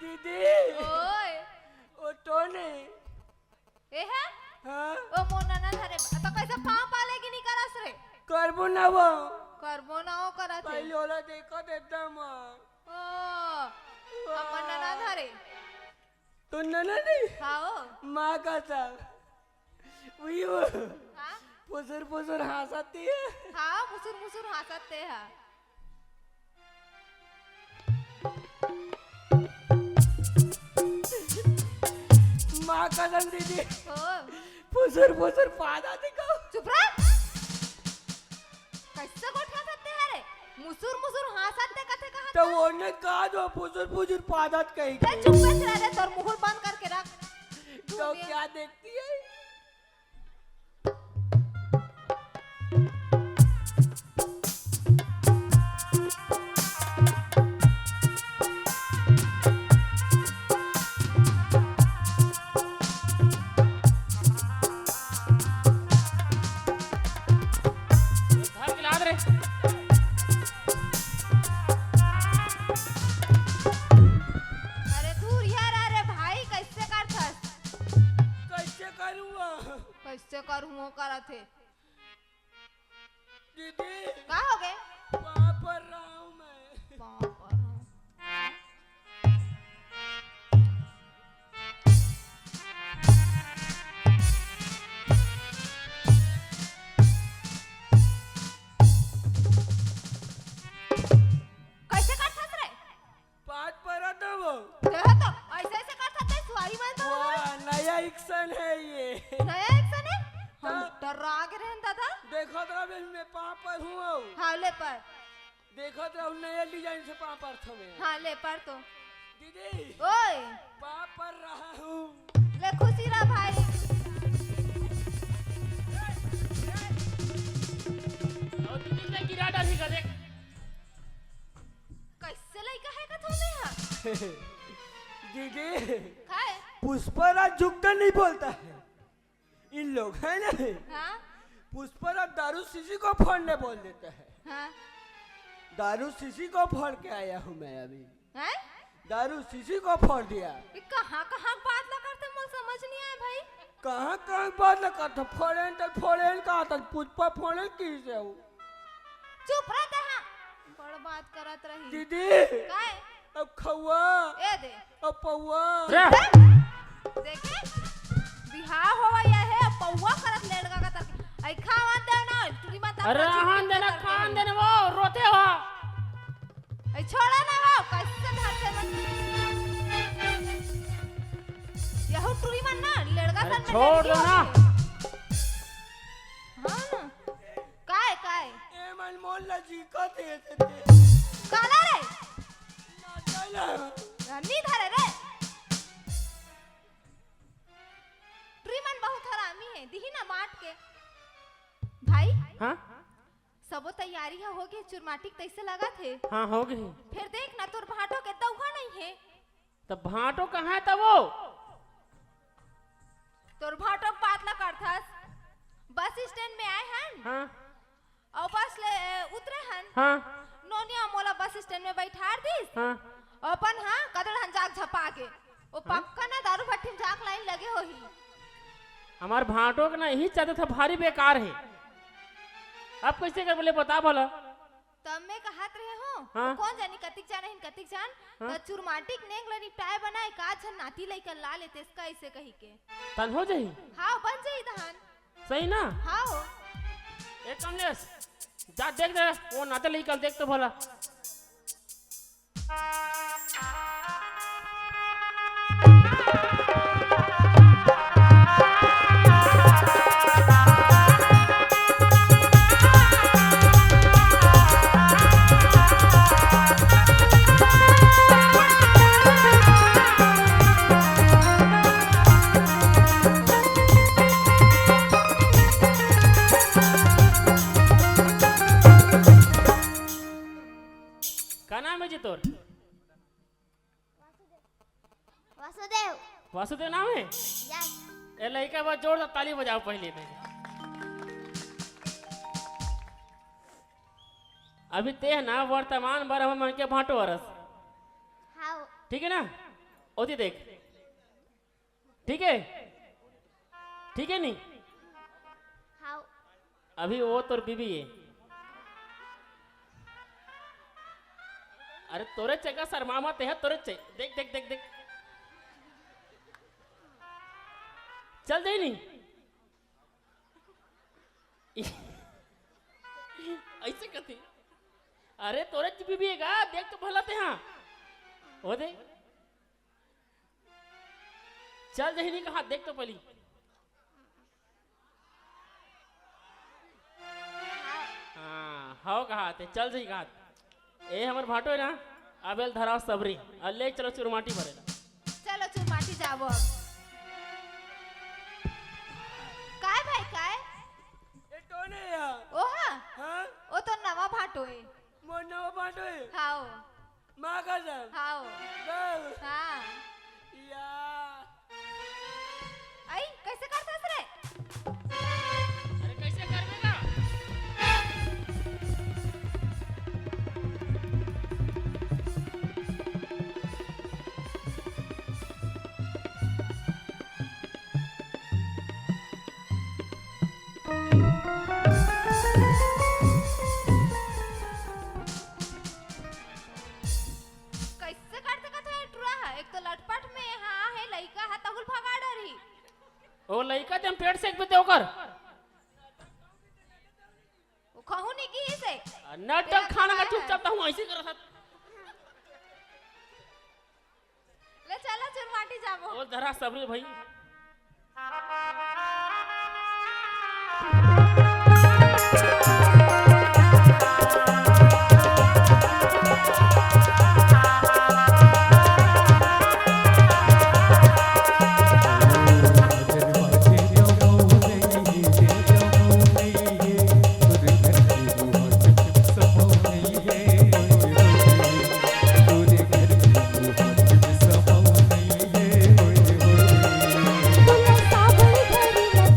दीदी ओए वो तो नहीं ए है हाँ ओ मोना ना धरे तो कैसे पाँव पालेगी नहीं करस रे करबो ना वो करबो ना हो करत है पहले वाला देखो देता माँ ओ हमन ना धरे तो नना नहीं खाओ माँ का सब वही वो हाँ पुसर पुसर हंसती है हाँ मुसुर मुसुर हंसते हैं माँ कसम दीदी ओ पुसर पुसर पादा दिखाओ चुप रह कैसे गोठा सकते हैं रे मुसुर मुसुर हंसते कथे कहा तो वो ने कहा जो पुसर पुसर पादत कही ते चुप बैठ रह रे तोर मुंह बंद करके रख तो क्या देखती है घर की लाद रे अरे दूर यार अरे भाई कैसे करथस कैसे करूँगा कैसे करूँ करत है दीदी का हो गए वहाँ पर रहा हूँ मैं बाप रे कैसे करथस रे पाँच पर आता वो देखो तो ऐसे ऐसे करथस है सुवारी बन तो वाह नया एक्शन है ये नया एक्शन है हम डरा के रहता था देखो तो अब मैं पाँच पर हूँ हाले पर देखो तो नया डिजाइन से पाँच पर था मैं हाले पर तो दीदी ओए पाँच पर रहा हूँ ले खुशी रहा भाई और दीदी ने गिरा डाली का देख कैसे लइका है का थोड़े हां दीदी खाए पुष्पराज झुकता नहीं बोलता है इन लोग है ना हां पुष्पराज दारू शीशी को फोड़ने बोल देते हैं। हाँ दारू शीशी को फोड़ के आया हूँ मैं अभी। हैं? दारू शीशी को फोड़ दिया। ये कहाँ कहाँ बात ना करते मुझे समझ नहीं आया भाई। कहाँ कहाँ बात लगा था? फोड़ेन कहा था? पुष्पा फोड़े किसे हो? चुप रहते हैं बड़ बात करत रही। दीदी काय अब खौआ ए दे अब पौआ। देखे बिहार होवा या है पौवा करत लड़का का तक आई खावन दे ना तुरी माता। अरे खान देना वो रोते हो। आई छोड़ा ना वो कैसे धरते मत यहो तुरी मन ना लड़का अरे सन छोड़ दो ना। हां ना काय ए मन मोल्ला जी का थे काला रे ना चला नी धरे रे ट्रीमन बहुत हरामी है दिही ना माट के भाई। हाँ सबो तैयारी है हो गई चुरमाटिक तैसे लगा थे। हाँ हो गई। फिर देख ना तोर भाटो के दौहा नहीं है। तब भाटो कहाँ है तब वो? तोर भाटो बात ला करथस बस स्टैंड में आए हैं हाँ और बस ले उतरे हैं हाँ नोनिया मोला बस स्टैंड में बैठार दिस हाँ अपन हाँ कदड़ हन जाग झपा के वो पक्का ना दारू भट्टी में जाग लाइन लगे हो ही। हमार भाटो का ना यही चाहते था भारी बेकार है। अब कैसे कर बोले बता भला। तब मैं कहत रहे हो हाँ? कौन जानी कतिक जान है कतिक जान हाँ? तो चुरमाटिक नेंग लनी टाय बनाए का छन नाती लइका ला लेते इसका ऐसे कही के तन हो जाही हां बन जाई दहन सही ना। हां एक कमलेश जा देख दे वो नाते ले कल देख तो भला। क्या नाम है जी तोर? वासुदेव वासुदेव नाम है? यस ए लड़का बस जोर ताली बजाओ पहले में। अभी ते है ना वर्तमान बार हम मन के भाटो वरस हाउ ठीक है ना। ओती देख ठीक है नहीं। हाउ अभी वो तोर बीबी है। अरे तोरे चेका शर्मा ते है तोरे चे देख देख देख देख चल दे नहीं ऐसे कहती। अरे तोरे बीबी है का देख तो भला ते हाँ हो दे चल दे नहीं कहा देख तो पहली। हाँ हाउ कहा थे चल सही कहा ए हमर भाटो है ना अबेल धराव सबरी अल्ले चलो चुरमाटी भरेला। चलो चुरमाटी जाबो अब काय भाई काय ए टोने या ओहा हाँ ओ तो नवा भाटो है मोनो बाटो हाओ माँ का जब हाओ गल हाँ या आई कैसे करता रे अरे कैसे करबेगा? कैसे करते का तो टुरा है एक तो लटपट में हाँ है लइका है तहुल भगा डरी ओ लइका जम पेट से एक बेते ओकर वो कहू नहीं की से नाटक खाना का चुपचाप हूँ ऐसे करत ले चलो चुरमाटी जाबो ओ धरा सबरी भाई।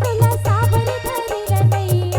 तुला साबर धरिला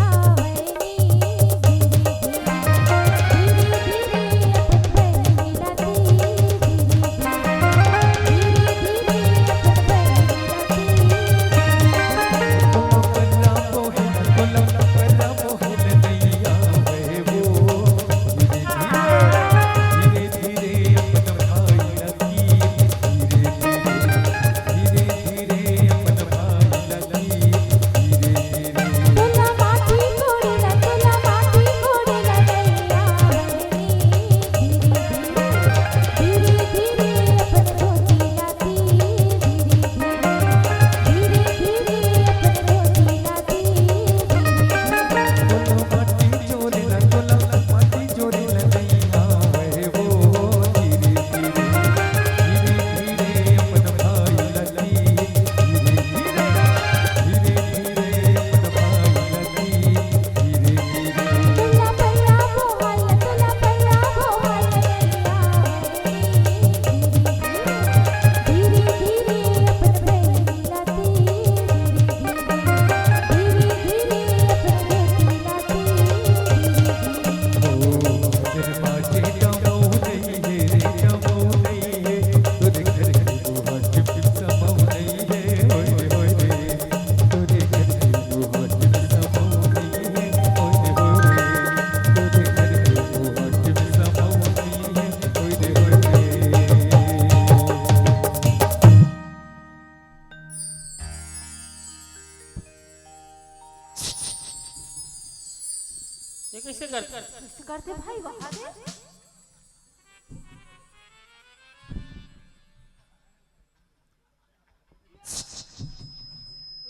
ये कैसे कर कैसे करते भाई बता दे।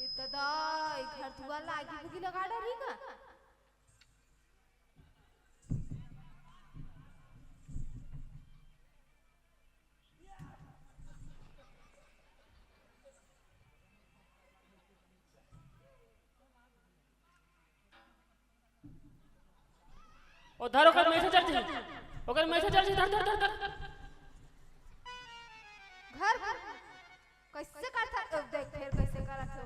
इतना घर तुआ लागी बुगी लगा डरी का। ओ धर ओकर में से चल जी ओकर में से चल जी धर धर धर धर घर कैसे करता देख फिर कैसे करत हो।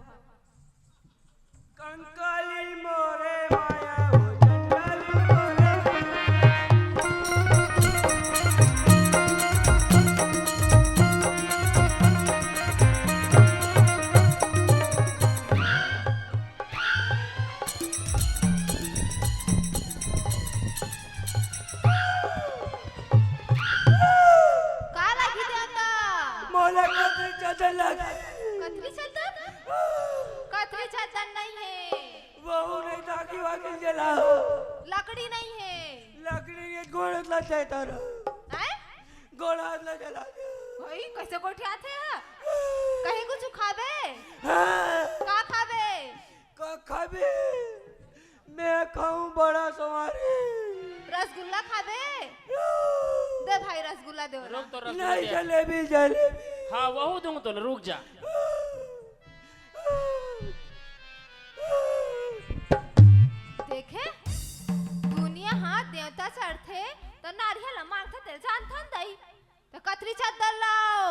कंकाली मोरे माया हो कंकाली मोरे का लागी दे आता मोला कतरी चादर लगे कतरी चादर नहीं है। बहु नहीं ताकि वाकई जलाओ लकड़ी नहीं है। लकड़ी ये गोड़ला चैतर हैं गोड़ा ला जला भाई कैसे कोठी आते हैं कहीं कुछ खाबे हाँ का खाबे। का खाबे मैं खाऊं बड़ा सवारी रसगुल्ला खाबे दे भाई रसगुल्ला दे रुक तो रख नहीं जलेबी जलेबी हां वहु दूं तो रुक जा देखे दुनिया हाथ देवता चढ़ते तो नारियल मांगते तेरे जान थन दई तो कतरी चादर लाओ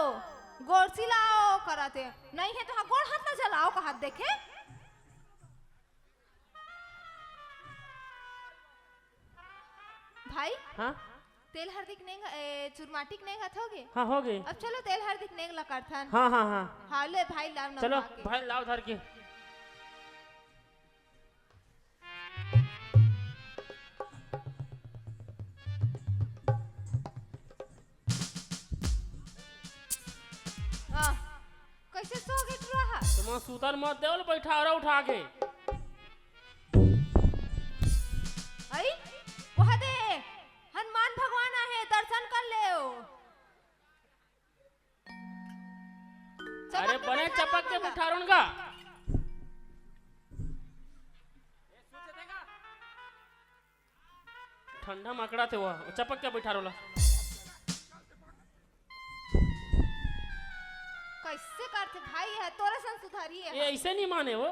गोरसी लाओ कराते नहीं है तो हाँ गोड़ हाथ ना जलाओ का हाथ देखे। भाई हां तेल हरदिक नहीं चुरमाटिक नहीं खात होगे। हां हो गए अब चलो तेल हरदिक नहीं ला करथन। हां हां हां हाँ ले भाई लाव ना चलो भाई लाओ धर के कैसे सो गिट रहा तुम सूतर मत देवल बैठा और उठा के आई वहां दे हनुमान भगवान आए दर्शन कर ले अरे बने चपक के बैठा उनका ठंडा मकड़ा थे वो चपक के बैठा रोला कैसे करते भाई है तोरा सन सुधारी है। ये ऐसे नहीं माने वो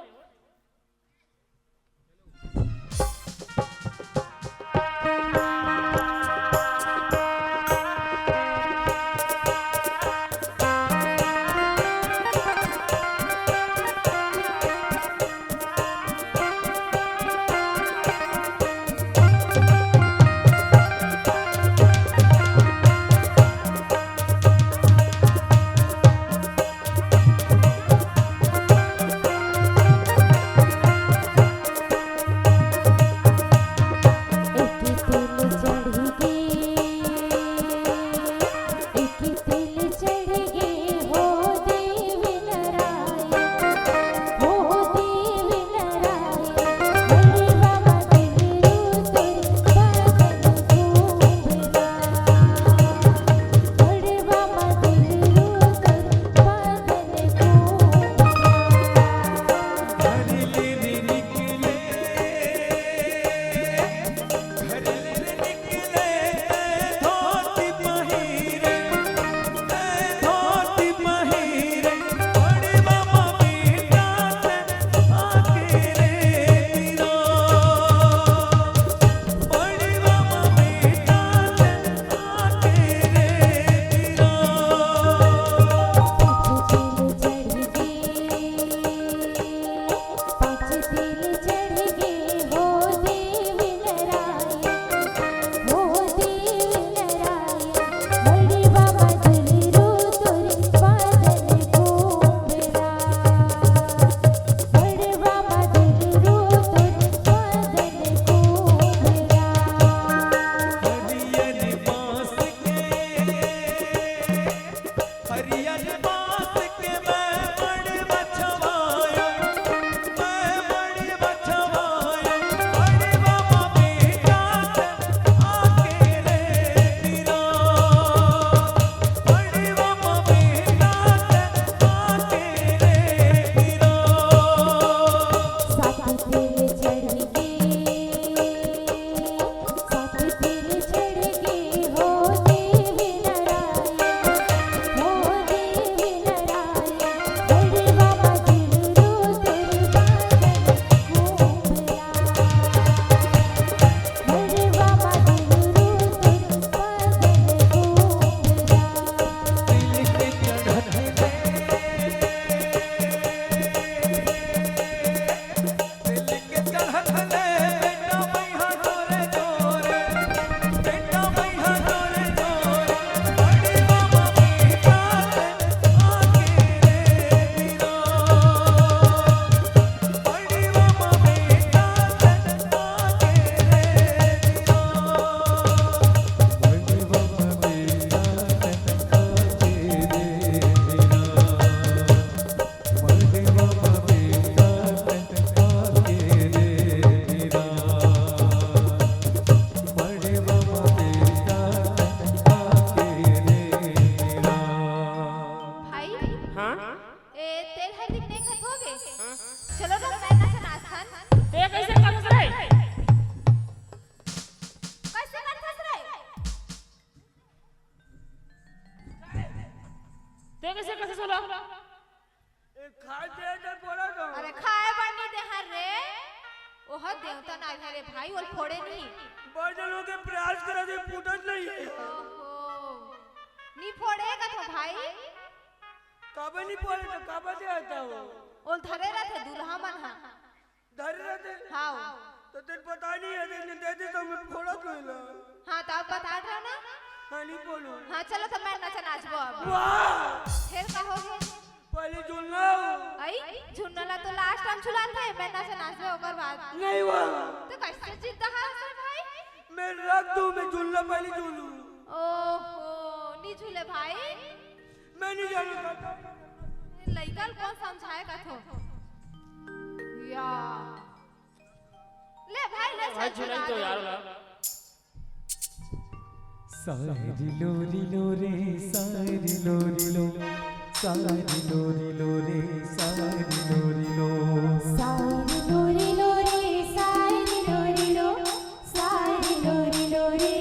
चलो ना मैं नाचे नाचन ते कैसे करत रे कैसे करथस रे ते कैसे कैसे सोला खाए दे बोला तो अरे खाए बढ़नी दे हर रे ओह देवता ना है रे भाई और फोड़े नहीं बड़े लोग के प्रयास करे दे फूटत नहीं है ओहो नी फोड़ेगा तो भाई काबे नहीं बोले तो काबे से आता हो ओल धरे रहते दूल्हा मन हा धरे रहते हां तो तेरे पता नहीं है तेरे दे दे तो मैं फोड़ा क्यों ला हां तो अब बता रहे हो ना हाँ नहीं बोलो हां चलो तो मैं नाचबो अब वाह फिर का हो गया पहले झूलना आई झुन्नला तो लास्ट टाइम झुलाता है मैं नाचबो ओकर बाद नहीं हुआ तो कैसे जीतता है सर भाई मैं रख दूं मैं झूलना पहले झूलूं ओहो नी झूले भाई मैं नहीं जानता लइकल कौन समझाएगा तो या ले भाई ले भाई झुलाई तो यार सारी लोरी लोरे सारी लोरी लो सारी लोरी लोरे सारी लोरी लो सारी लोरी लोरे सारी लोरी लो सारी लोरी लोरे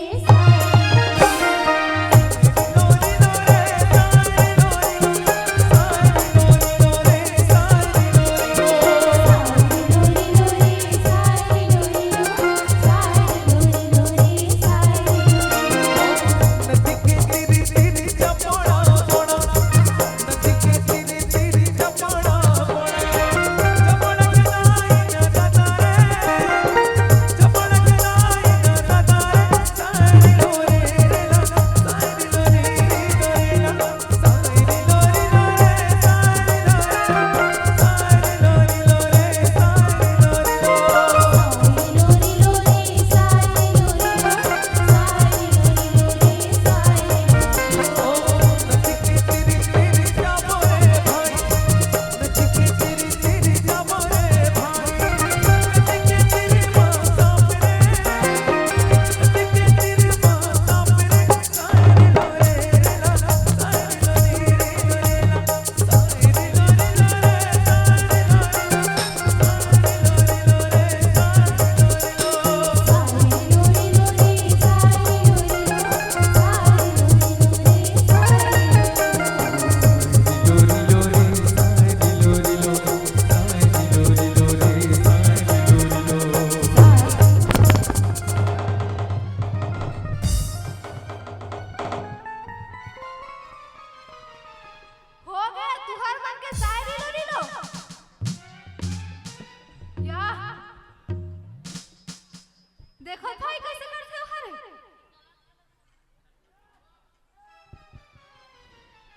देखो भाई कैसे करते हो हरे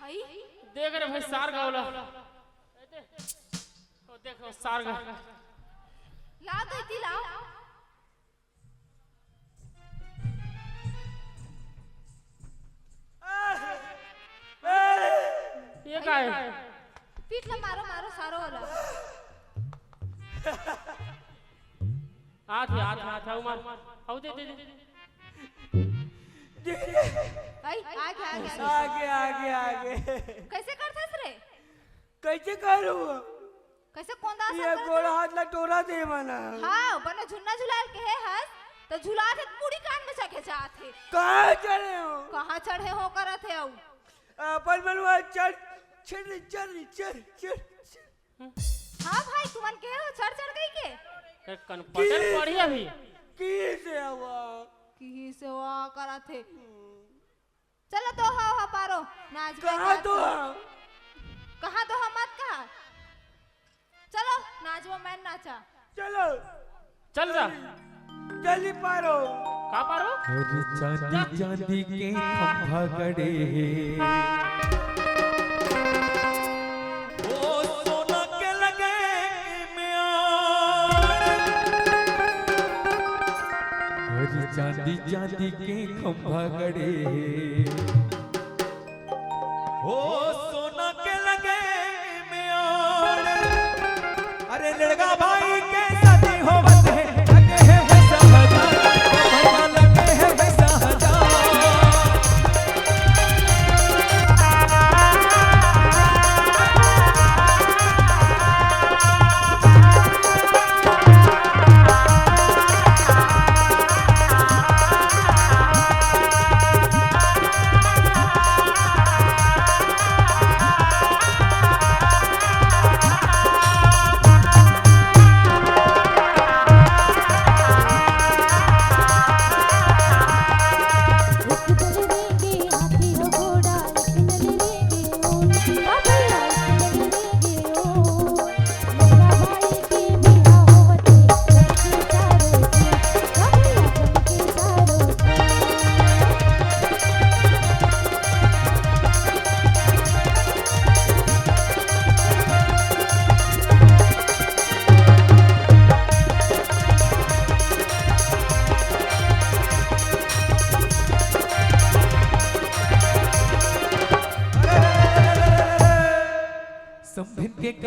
भाई देख रे भाई सार गावला ओ देखो सार गा ला दो इती लाओ ये का है पीठ ला मारो मारो सारो वाला हाथ उमर आओ दे आई आगे आगे आगे कैसे करथस रे कैसे करूं कैसे कोंदा ये गोड़ हाथ ला टोरा दे मना हां बने झुन्ना झुलाल के है हस तो झुला थे पूरी कान में जाके जाथे कहां चढ़े हो कहां चढ़े हो करत है औ पर मनवा चढ़ हां भाई तुमन के हो चढ़ गई के कन पटल पड़ी अभी की से वा करत है चलो तो हा पारो नाच कहां तो मत कहा चलो नाचो मैं नाचा चलो चल जा जल्दी पारो का पारो अरे चांदी के खंभा गड़े ओ सोना के लगे अरे चांदी के खंभा गड़े ओ सोना के लगे अरे लड़का भाई के शादी हो बंदे लगे हैं वैसा हजार भैया लगे हैं वैसा हजार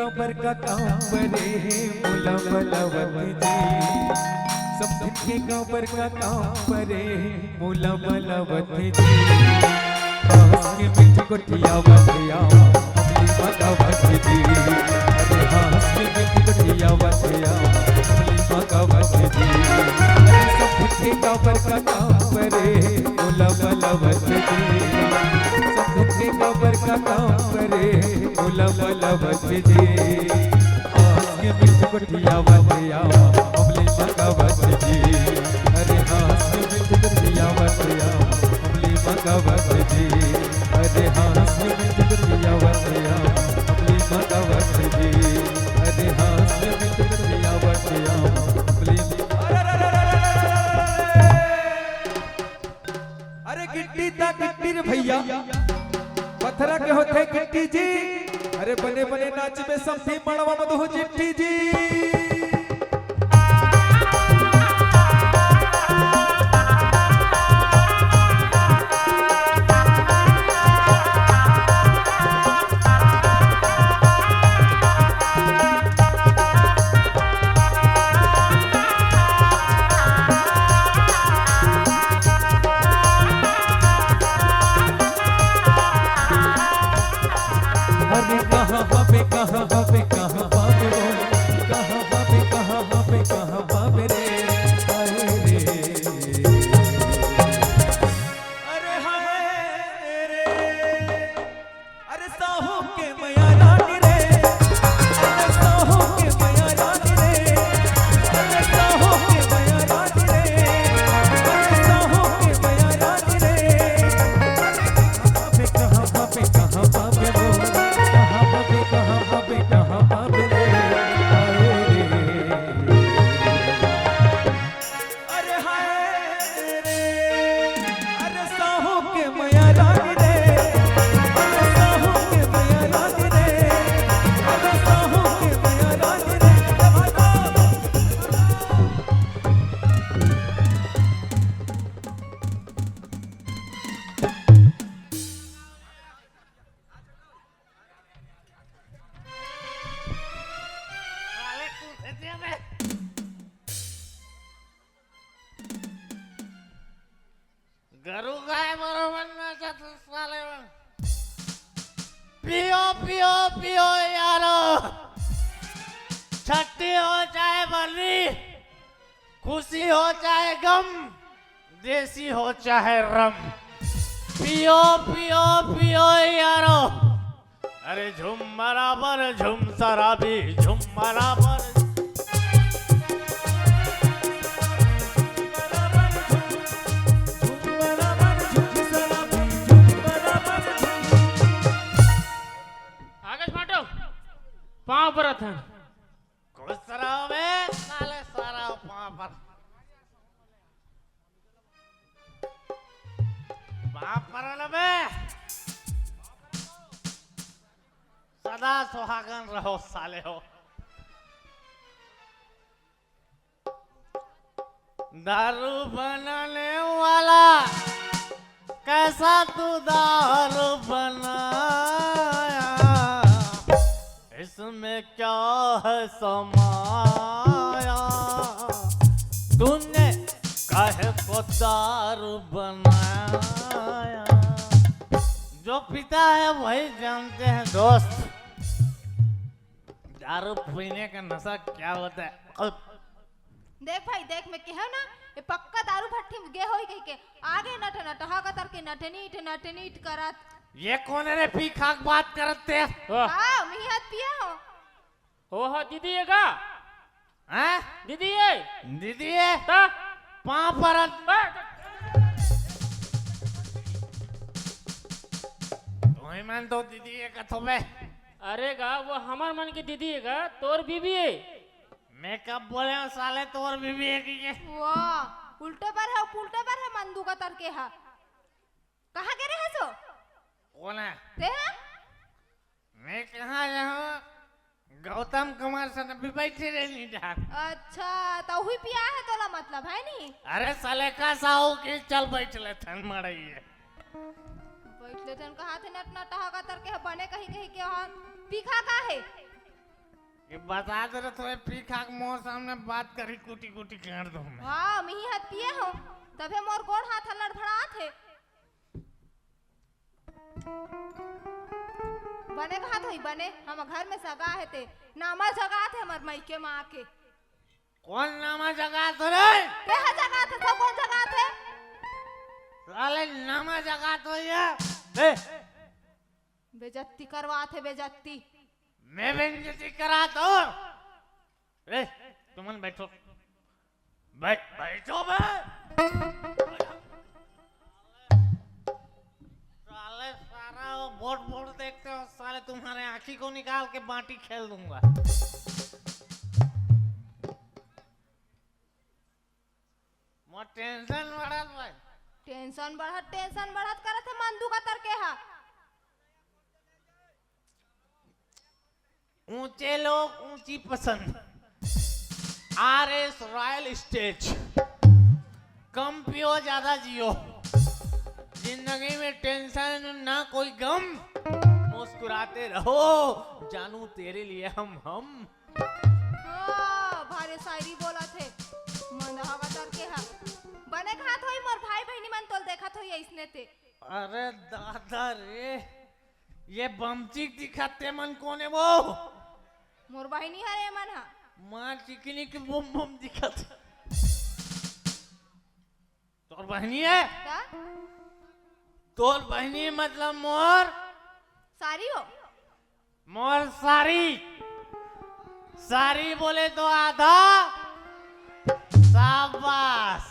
काबर का कांवरे मुला बलवत जी समधिन के काबर का कांवरे मुला बलवत जी हास के मिठ गोटिया वतिया अमली मगवत जी अरे हास के मिठ गोटिया वतिया अमली मगवत जी समधिन के काबर का कांवरे मुला बलवत जी के काबर का कांवरे मुला बलवत जी हास के मिठ गोटिया वतिया अमली मगवत जी अरे हास के मिठ गोटिया वतिया अमली मगवत जी अरे हास के मिठ गोटिया वतिया अमली मगवत जी अरे हास के मिठ गोटिया वतिया अमली अरे गिट्टी ता गिट्टी रे भैया पत्थरा के होते गिट्टी जी अरे बने बने नाच में समधी मड़वा मधु चिट्ठी जी अरे कहाँ बाबे कहाँ बाबे कहाँ बाबे वो कहाँ बाबे कहाँ बाबे कहाँ बाबे रे हाय रे अरे हाय रे अरे साहू के मैया रानी रे अरे साहू के मैया रानी रे अरे साहू के मैया रानी रे अरे साहू के मैया रानी रे कहाँ बाबे कहाँ बाबे वो कहाँ बाबे रे हाय रे अरे हाय रे अरे साहू के मैया रानी रे अरे साहू के मैया रानी रे अरे साहू के मैया रानी रे गरू गाय बरोबर नाचत साले पियो पियो पियो यारो छठी हो चाहे बली खुशी हो चाहे गम देसी हो चाहे रम पियो पियो पियो यारो अरे झुम बराबर झुम शराबी झुम बराबर आकाश माटो पाँव पर था खुश रहो बे साले सारा पाँव पर बे सदा सुहागन रहो साले हो दारू बनाने वाला कैसा तू दारू बनाया इसमें क्या है समाया तूने काहे को दारू बनाया जो पीता है वही जानते हैं दोस्त दारू पीने का नशा क्या होता है देख भाई देख मैं कहो ना ये पक्का दारू भट्टी में गे होई कह के आगे नट नट हा कतर के नटनीट करत ये कौन है रे पी खाक बात करते हैं हां मी हाथ पिया हो हो दीदी है का हैं दीदी है दीदी है ता पाँव पर तुम्हें मन तो दीदी है कथो में अरे गा वो हमार मन की दीदी है का तोर बीबी है मैं कब बोले हूँ साले तोर बीबी है कि वाह उल्टे पर है मंदू का तर के हा कहाँ गिरे है सो कौन है ते है मैं कहाँ जाऊँ गौतम कुमार से भी बैठे रहनी जहाँ अच्छा तो हुई पिया है तोला मतलब है नी अरे साले का साहू की चल बैठ ले थन मड़ई है बैठ ले थन कहाँ थे नट नट हा का तर के बने कहीं कहीं के हाथ पीखा का है ये बता दे रहे थोड़े पी खा के मोर सामने बात करी कुटी कुटी कर दो मैं। हाँ मिही हाथ पिए हो तबे मोर गोड़ हाथ लड़खड़ात है। बने कहा तो ही बने हम घर में सगा है ते नामा जगा थे हमर मायके में आके। कौन नामा जगा तो रे? के है जगा थे सब कौन जगा थे? साले नामा जगा तो ये बेजत्ती करवा थे बेजत्ती। मैं बेइज्जती करा तो रे तुमन बैठो बैठो बे। साले सारा वो बोर्ड देखते हो साले तुम्हारे आंखी को निकाल के बाटी खेल दूंगा। मोर टेंशन बढ़त भाई। टेंशन बढ़त करत है मन दुखा तर के हा। ऊंचे लोग ऊंची पसंद। RS royal stage. कम पियो ज्यादा जियो। जिंदगी में टेंशन ना कोई गम। मुस्कुराते रहो जानू तेरे लिए हम। हाँ, भारे शायरी बोला थे मन हवा तर के हा। बने कहा थोई मोर भाई बहनी मन तोल देखा थोई इसने ते। अरे दादा रे ये बमचिक दिखाते मन कोने वो मोर बहनी हरे मन हा। मां चिकनी के बम दिखाते। तोर बहनी है? क्या? तोर बहनी मतलब मोर सारी हो? मोर सारी बोले तो आधा। शाबाश।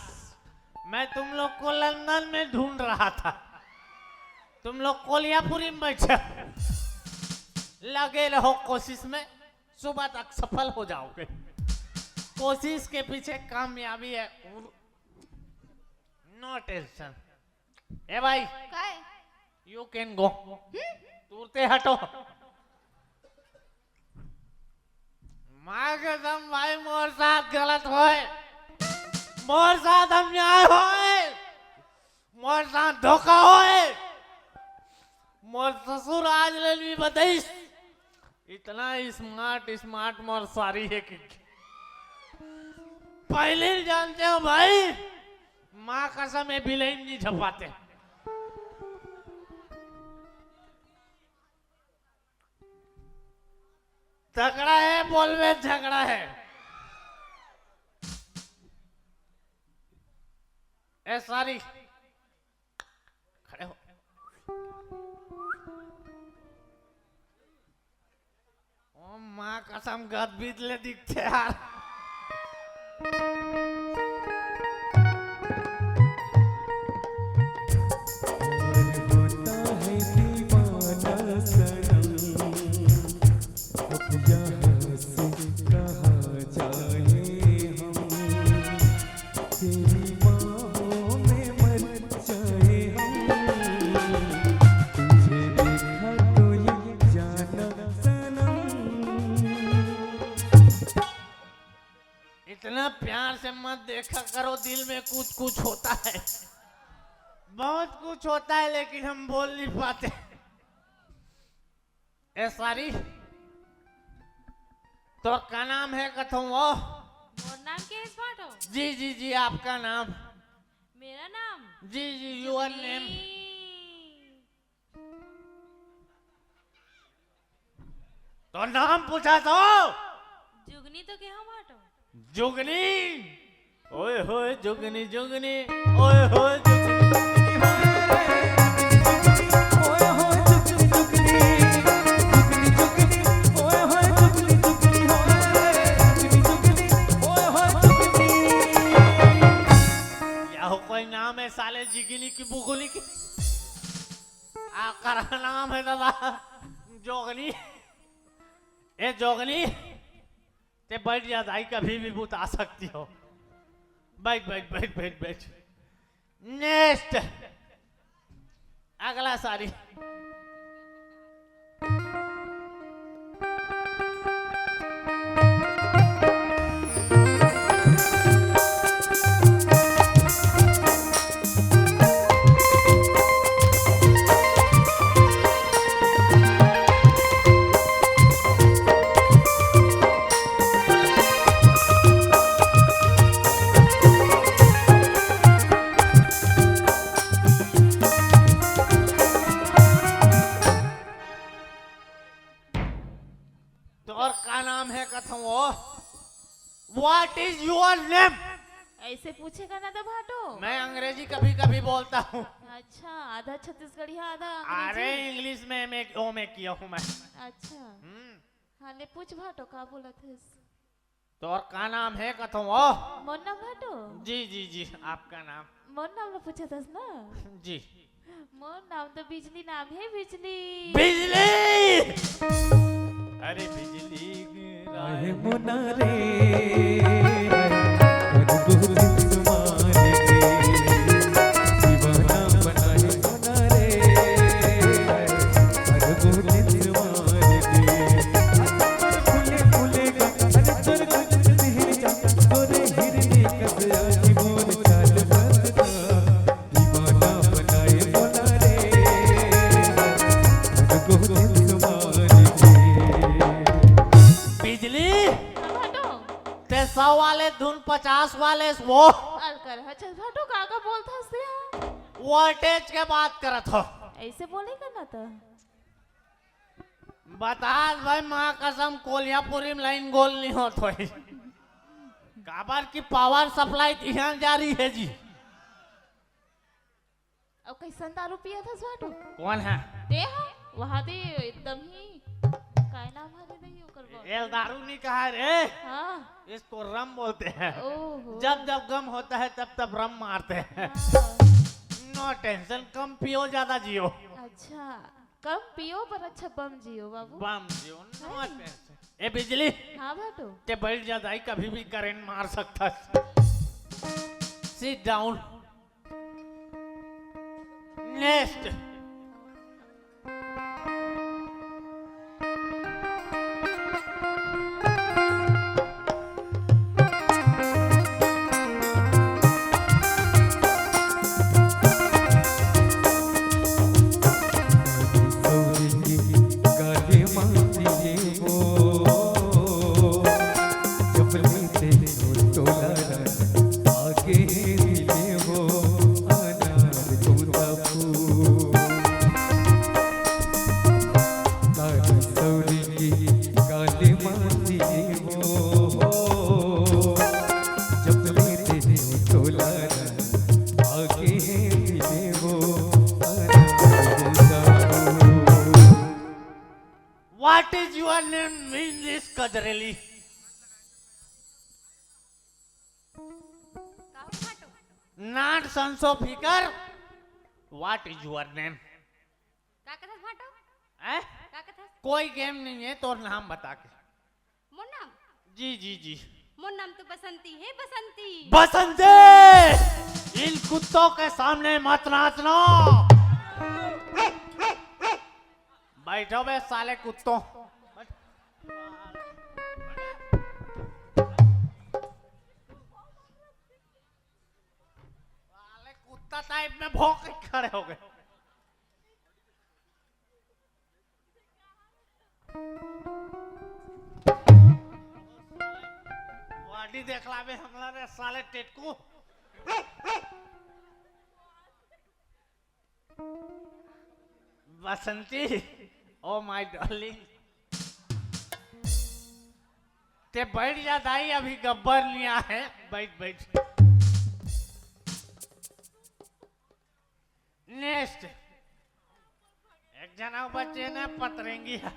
मैं तुम लोग को लंदन में ढूंढ रहा था। तुम लोग कोलियापुरी में बैठे लगे रहो कोशिश में सुबह तक सफल हो जाओगे। कोशिश के पीछे कामयाबी है। No tension. ए भाई काय? You can go. तुरते हटो। मार के दम भाई मोर साथ गलत होए। मोर साथ अन्याय होए। मोर साथ धोखा होए। मोर ससुर आज भी बताइस इतना स्मार्ट मोर सारी है कि पहले जानते हो भाई माँ कसम है बिलेन नहीं झपाते। तगड़ा है बोल में झगड़ा है। ए सारी खड़े हो। ओ माँ कसम गद बीतले दिखते यार। होता है दीवाना सनम अब यहाँ से कहाँ जाए हम तेरी बाहों में मर जाए हम तुझे देखा तो ये जाना सनम। इतना प्यार से मत देखा करो दिल में कुछ होता है। बहुत कुछ होता है लेकिन हम बोल नहीं पाते। ए सारी तो का नाम है कथों वो? मोर नाम के इस बाटो? जी आपका नाम? मेरा नाम? जी योर नेम? तो नाम पूछा तो? जुगनी तो क्या बाटो? जुगनी। ओए होए जुगनी ओए होए जुगनी। कोई नाम है साले जिगनी की बुगुली की? आकर नाम है दादा जोगनी। ए जोगनी ते बैठ जा दाई कभी भी बुत आ सकती हो। बैठ। नेक्स्ट अगला सारी। What is your name? ऐसे पूछेगा ना तो भाटो। मैं अंग्रेजी कभी कभी बोलता हूँ। अच्छा, आधा छत्तीसगढ़ी आधा अरे अंग्रेजी। इंग्लिश में ओ में किया हूँ मैं। अच्छा, हाँ ले पूछ भाटो का बोला थे। तो और का नाम है कथो ओ? मोर नाम भाटो। जी जी जी, आपका नाम? मोर नाम ना पूछा था ना। जी। मोर नाम तो बिजली नाम है, बिजली। बिजली। अरे बिजली आए मुनारे अद्भुत तुम्हारे दीवाना बनाए मुनारे अद्भुत तुम्हारे फूले फूलेगा अरे चल कुछ नहीं जा गोरे हिरनी कसया की मोर चाल बंदा दीवाना बनाए मुनारे अद्भुत तुम्हारे बिजली हाँ भाटो। ते 100 वाले धुन 50 वाले वो अलकर अच्छा भाटो का बोलता से हाँ? वोल्टेज के बात करत हो। ऐसे बोलेगा ना तो। बता भाई माँ कसम कोलियापुरी में लाइन गोल नहीं होत होई। काबर की पावर सप्लाई ध्यान जारी है जी। अब कैसन दारू पिया था भाटो? कौन है? दे हाँ वहाँ दे एकदम ही काय नाम है दे ओकर बा। ये दारू नहीं कहा रे, हाँ इसको रम बोलते हैं। ओहो। जब जब गम होता है तब तब रम मारते हैं। हाँ, नो टेंशन, कम पियो ज्यादा जियो। अच्छा कम पियो पर अच्छा बम जियो बाबू। बम जियो, नो टेंशन। ए बिजली हाँ भाटो। ते बैठ जा दाई, कभी भी करंट मार सकता। Sit down. नेक्स्ट। गाली मांगी वो जब लेते हो तोला आगे मिले वो अनार तोता फूल गाली सौरी की गाली मांगी वो जब लेते हो तोला आगे मिले वो अनार तोता फूल What is your name in this Kajreli? Not sons of Fikar. What is your name? का कहत भाटो? हैं? का कहत? कोई गेम नहीं है, तो नाम बता के। मोर नाम? जी जी जी। मोर नाम तो बसंती है, बसंती। बसंती, इन कुत्तों के सामने मत नाचना। बैठो बे साले कुत्तों। साले कुत्ता टाइप में भौंक के खड़े हो गए। बॉडी देखला बे हमला रे साले टेटकू। बसंती, ओ माय डार्लिंग, ते बैठ जा दाई, अभी गब्बर लिया है। बैठ बैठ। नेक्स्ट। एक जना बच्चे ना पतरेंगी है।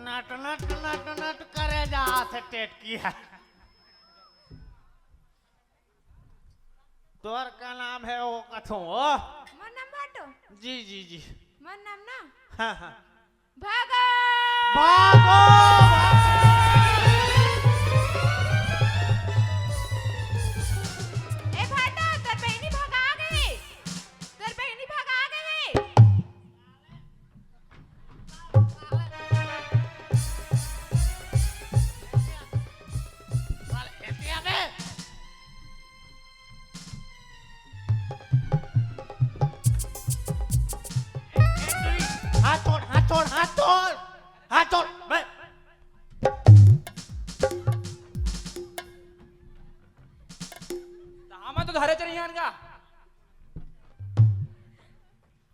नट नट नट नट करे जा हाथ टेट किया। तोर का नाम है वो कथो हो? मोर नाम भाटो। जी जी जी। मोर नाम ना हाँ हाँ। भागो। भागो। ए भाटो, तेर बहनी भागा गई। तेर बहनी भागा गई। साले एतिया बे। छोड़ हाथ छोड़ हाथ छोड़ बे हमें तो घरे चली का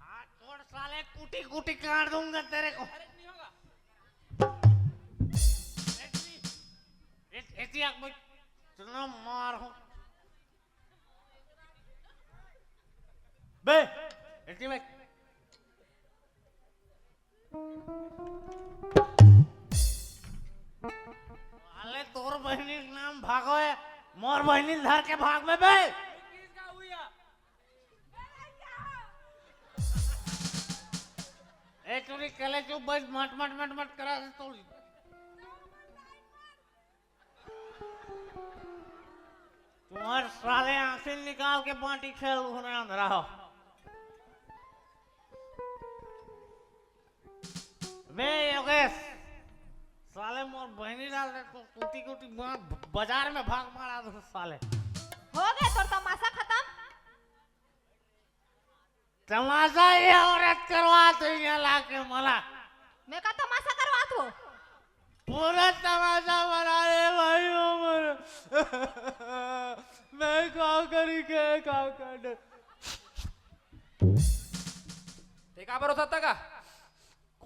हाथ छोड़ साले कूटी कूटी काट दूंगा तेरे को ऐसी आंख में चलो मार हो बे ऐसी में साले तोर बहनी के नाम भागो है मोर बहनी धर के भाग में बे ए चोरी कले चुप बस मट मट मट मट करा तो तुम्हारे साले आंखें निकाल के बांटी खेल होने अंधरा हो बे योगेश साले मोर बहनी डाल दे तो टूटी टूटी बाजार में भाग मारा दो साले हो गया तोर तमाशा खत्म तमाशा ये औरत करवा तो यहाँ लाके मला मैं का तमाशा करवा तू पूरा तमाशा बना रे भाई उमर मैं क्या करी के क्या कर ते का बरो था का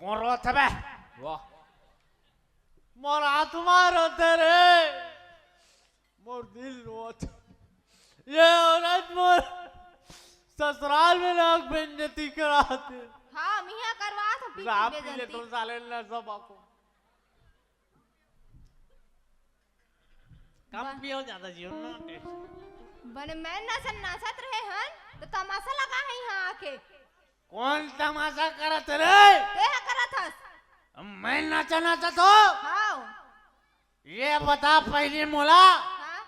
कौन रोता बे वाह मोर आत्मा रोते रे मोर दिल रोते ये औरत मोर ससुराल में लोग बेइज्जती कराते हाँ मिया करवा तो पी रात के पीले बेइज्जती तुम साले न सब आको कम पियो ज्यादा जीवन ना बने मैं नाचत रहे हन तो तमाशा लगा है यहाँ आके कौन तमाशा करत रे ते करत हस मैं नाचा नाचा तो हाँ ये बता पहले मोला हाँ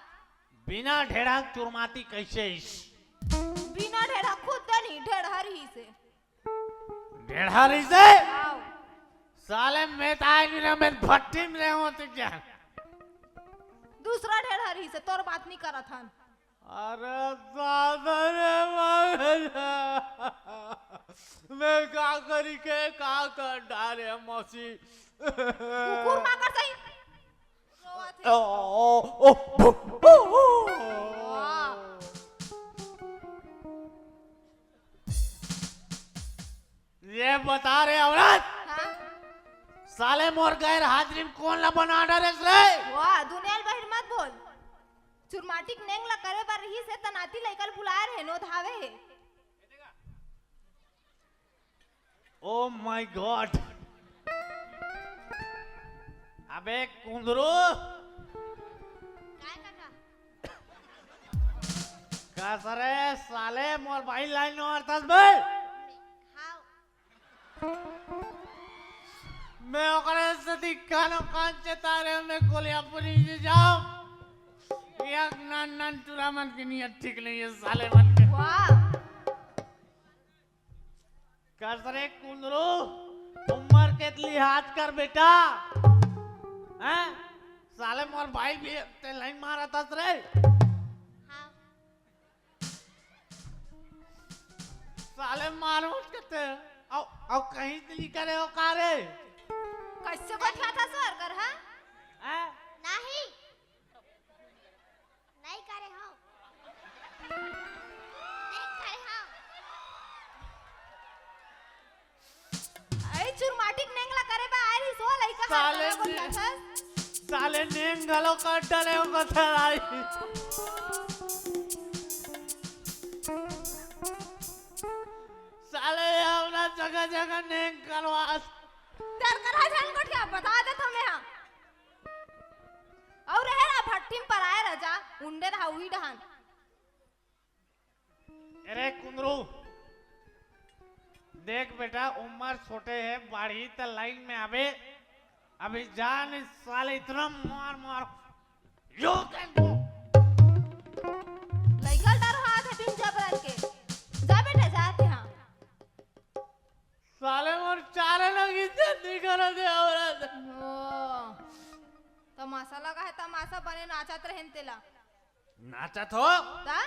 बिना ढेड़ा चुरमाती कैसे इस बिना ढेड़ा खुद नहीं ढेड़हर ही से ढेड़ारी से हाँ साले मैं ताई नहीं मैं भट्टी में रहो तो क्या दूसरा ढेड़हर ही से तोर बात नहीं करत हन अरे दादा रे मगजा मैं का करी के का कर डाले मौसी कुकुर माकर सही रोवत ओ है ओ वाह। ये बता रहे औरत हाँ साले मोर गैर हाजिरी में कौन ला बना डरे रे वाह दुनिया बाहर मत बोल चुरमाटिक नेंग ला करे बार रही से तनाती लइकल बुलाए रहे नो धावे है ओ माय गॉड अबे कुंदरू काय काका का सरे साले मोर भाई लाइन और तस बे हाउ मैं ओकरे से दिखानो कान चेतारे में कोलियापुरी जी जाओ एक नान नान चुरा मन की नियत ठीक नहीं है साले मन के वाह कसरे कुंदरू उम्र के लिहाज कर बेटा हैं साले मोर भाई भी ते लाइन मारा था रे हाउ साले मारो कहते आओ कहीं दिल्ली करे हो का रे कैसे बैठा था सर कर हाँ हैं नहीं नहीं करे हो नहीं करे हो ऐ चुरमाटिक नेंगला करे बा आई सो लइका साले हाथ में ने- बोलता था साले नेम गलो काट डाले हो कथा आई साले अपना जगह जगह नेम करवा डर कर है जान को क्या बता दे तुम्हें हां और है ना भट्टी में पर आए राजा उंडे रहा हुई डहान अरे कुंदरू देख बेटा उम्र छोटे है बाढ़ी त लाइन में आवे अभी जान इस साले इतना मार मार यो कर दो लइका डर हाथ है बिन जबरन के जा बेटा जाते हां साले मोर चारे लगी थे दिखरा दे औरत ओ तमाशा लगा है तमाशा बने नाचत रहेन तेला नाचत हो ता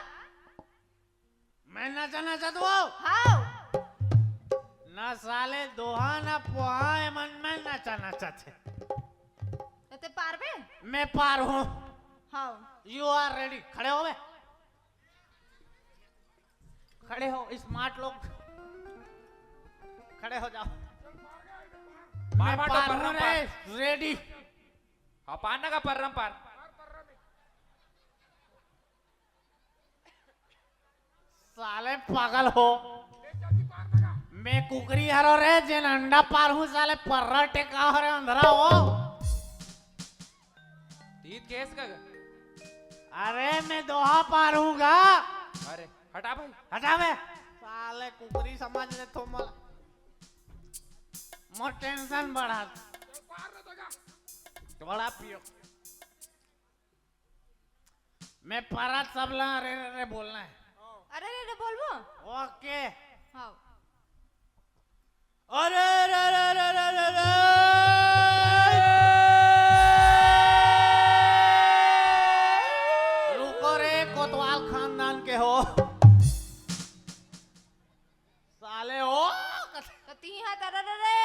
मैं नाचा नाचत हो हाउ ना साले दोहा ना पोहा है मन में नाचा नाचा थे। ते पारबे मैं पार हूँ। हाँ यू आर रेडी। खड़े हो बे, खड़े हो स्मार्ट लोग, खड़े हो जाओ। मैं पार हूँ रे, रेडी। पार ना का पर्रम पार। साले पागल हो, मैं कुकरी हरो रे जेन अंडा पार हूँ। साले पर्रा टेका हो रे अंधरा हो। तीत केस का अरे मैं दोहा पार हूँगा। अरे हटा भाई, हटा बे। साले कुकरी समझ ले तो मला मोर टेंशन बढ़ा, बड़ा पियो। मैं पारा सबला रे रे रे बोलना है। अरे रे बोलबो ओके। हाँ अरे रे रे रे रे रे रे रुको रे, कोतवाल खानदान के हो साले हो। तो ती हाथ अरे रे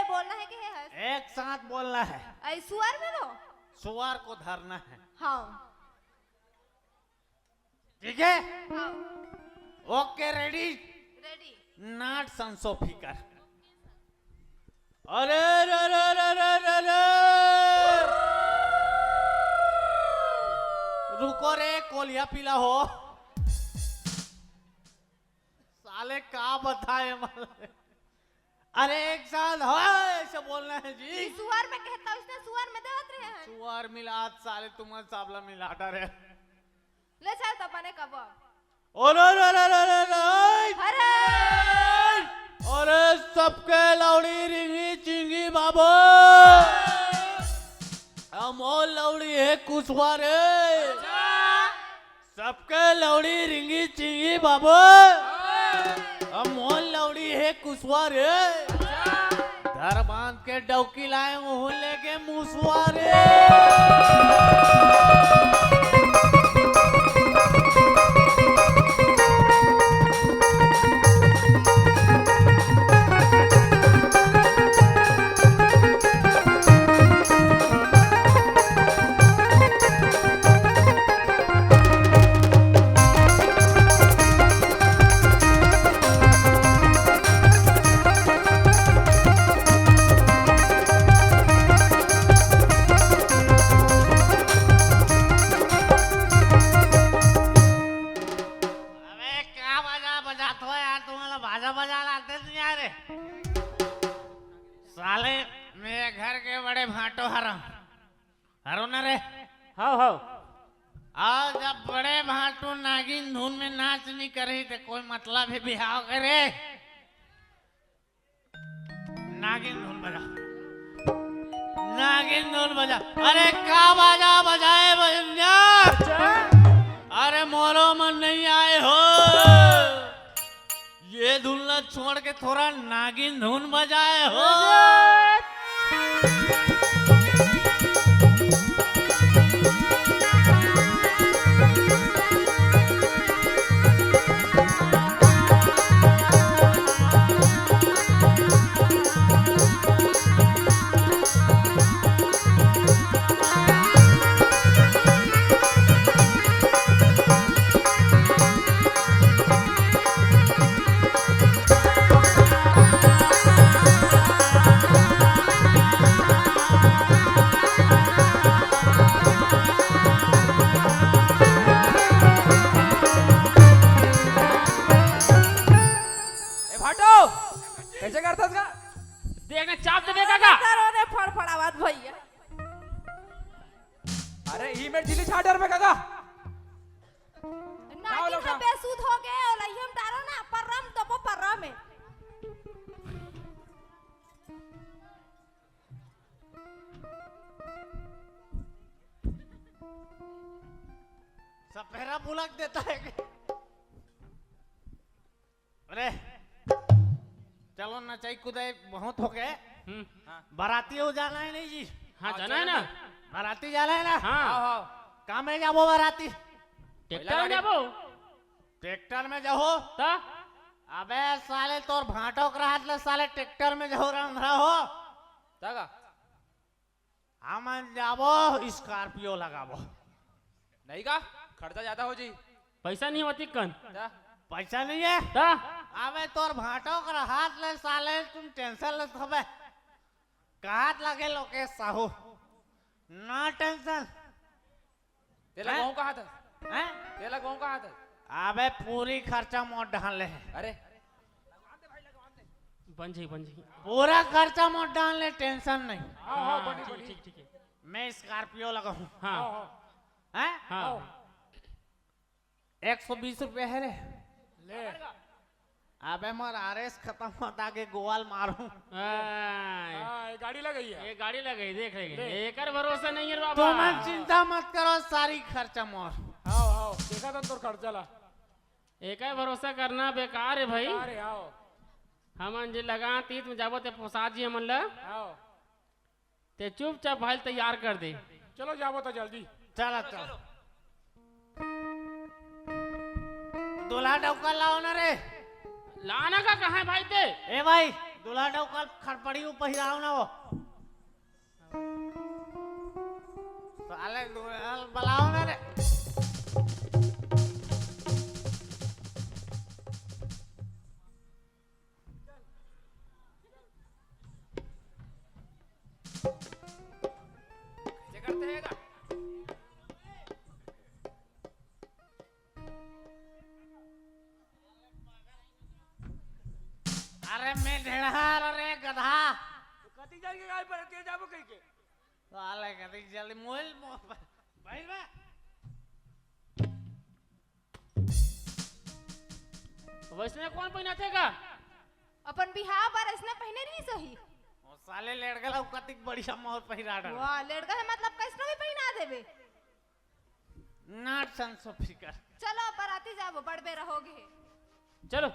बोलना है कि है एक साथ बोलना है। ऐ सुअर में रो। सुअर को धरना है, हाँ ठीक है। हाँ ओके रेडी, रेडी। नॉट संसो फिकर। अरे रे रे रे रे रे रे रुको रे, कोलिया पीला हो। साले का बताए मतलब। अरे एक साथ हो ऐसे बोलना है जी। सुअर में कहता उसने सुअर में देवत रहे हैं। सुअर मिला साले तुम्हारे साबला मिलाटा रे। ले चल तो बने कब। अरे रे रे रे रे रे अरे अरे सबके लौड़ी रिंगी चिंगी बाबू। अमोल लौड़ी है कुशवा रे। सबके लौड़ी रिंगी चिंगी बाबू। अमोल लौड़ी है कुशवा रे। घर बांध के डौकी लाए मुँह लेके मुसवा रे। साले मेरे घर के बड़े भाटो हरो न रे। हाँ हाँ और जब बड़े भाटू नागिन धुन में नाच नहीं करे तो कोई मतलब है बिहाव करे। नागिन धुन बजा, नागिन धुन बजा। अरे का बाजा बजाए बजा। अरे मोरो मन नहीं आए हो, ये धुन छोड़ के थोड़ा नागिन धुन बजाए हो। कैसे करता का देखना चाप दे काका। ने फड़फड़ावत भैया। अरे ईमेल चिली छाटर में काका नागिन का बेसुध हो गए और हम डालो ना परम तो परम में। सपेरा बुलक देता है कि? अरे चलो नचाई कुदाई बहुत हो गए। बाराती हो जाना है नहीं जी? हाँ जाना है ना। बाराती जाना है ना। हाँ कहाँ में जाबो बाराती? ट्रैक्टर में जाबो। ट्रैक्टर में जाओ ता अबे साले तोर भाटो करात ले साले ट्रैक्टर में जो रंधरा हो तगा हम जाबो स्कॉर्पियो लगाबो नहीं का खर्चा ज्यादा हो जी। पैसा नहीं होती कन ता? पैसा नहीं है ता अबे तोर भाटो करात ले साले तुम टेंशन ले हबे काट लगे लोके साहू ना टेंशन तेला हैं? गाँव कहाँ था? हैं तेला गाँव कहाँ था? अबे पूरी खर्चा मोट डाल ले अरे बन जी पूरा खर्चा मोट डाल ले टेंशन नहीं हाँ ठीक है मैं स्कॉर्पियो लगाऊं हाँ हैं हाँ 120 रुपए है रे ले अबे मोर आरएस खत्म होता के गोवाल मारूं आय, हाँ ये गाड़ी लग गई है। ये गाड़ी लग गई देख लेंगे एकर भरोसा नहीं है तो बाबा मैं चिंता मत करो सारी खर्चा मोर आओ आओ देखा था तोर खर्चा ला। एकर भरोसा करना बेकार है भाई अरे आओ हमन जे लगा तीत में जाबो ते प्रसाद जी हमन ला आओ ते चुपचाप भाई तैयार कर दे चलो जाबो तो जल्दी। चलो चलो दूल्हा डौका लाओ ना रे लाना का कहाँ है भाई ते ए भाई दूल्हा डौका खड़पड़ी पहिराओ ना वो साले दूल्हा बुलाओ ना रे कैसे करते हैं का? अरे मैं ढेढ़ार अरे गधा कति जान के गाय पर ते जाबो कहीं के। साले कदी जल्दी मोल भाई बा वैसे कौन पहना थे का अपन बिहाव पर ऐसने पहने रही सही ओ साले लेट गला कतिक बढ़िया मोर पहिरा डाल वाह लड़का है मतलब कैसनो भी पहना देवे नाट संसो फिकर चलो बराती जाबो बड़बे रहोगे चलो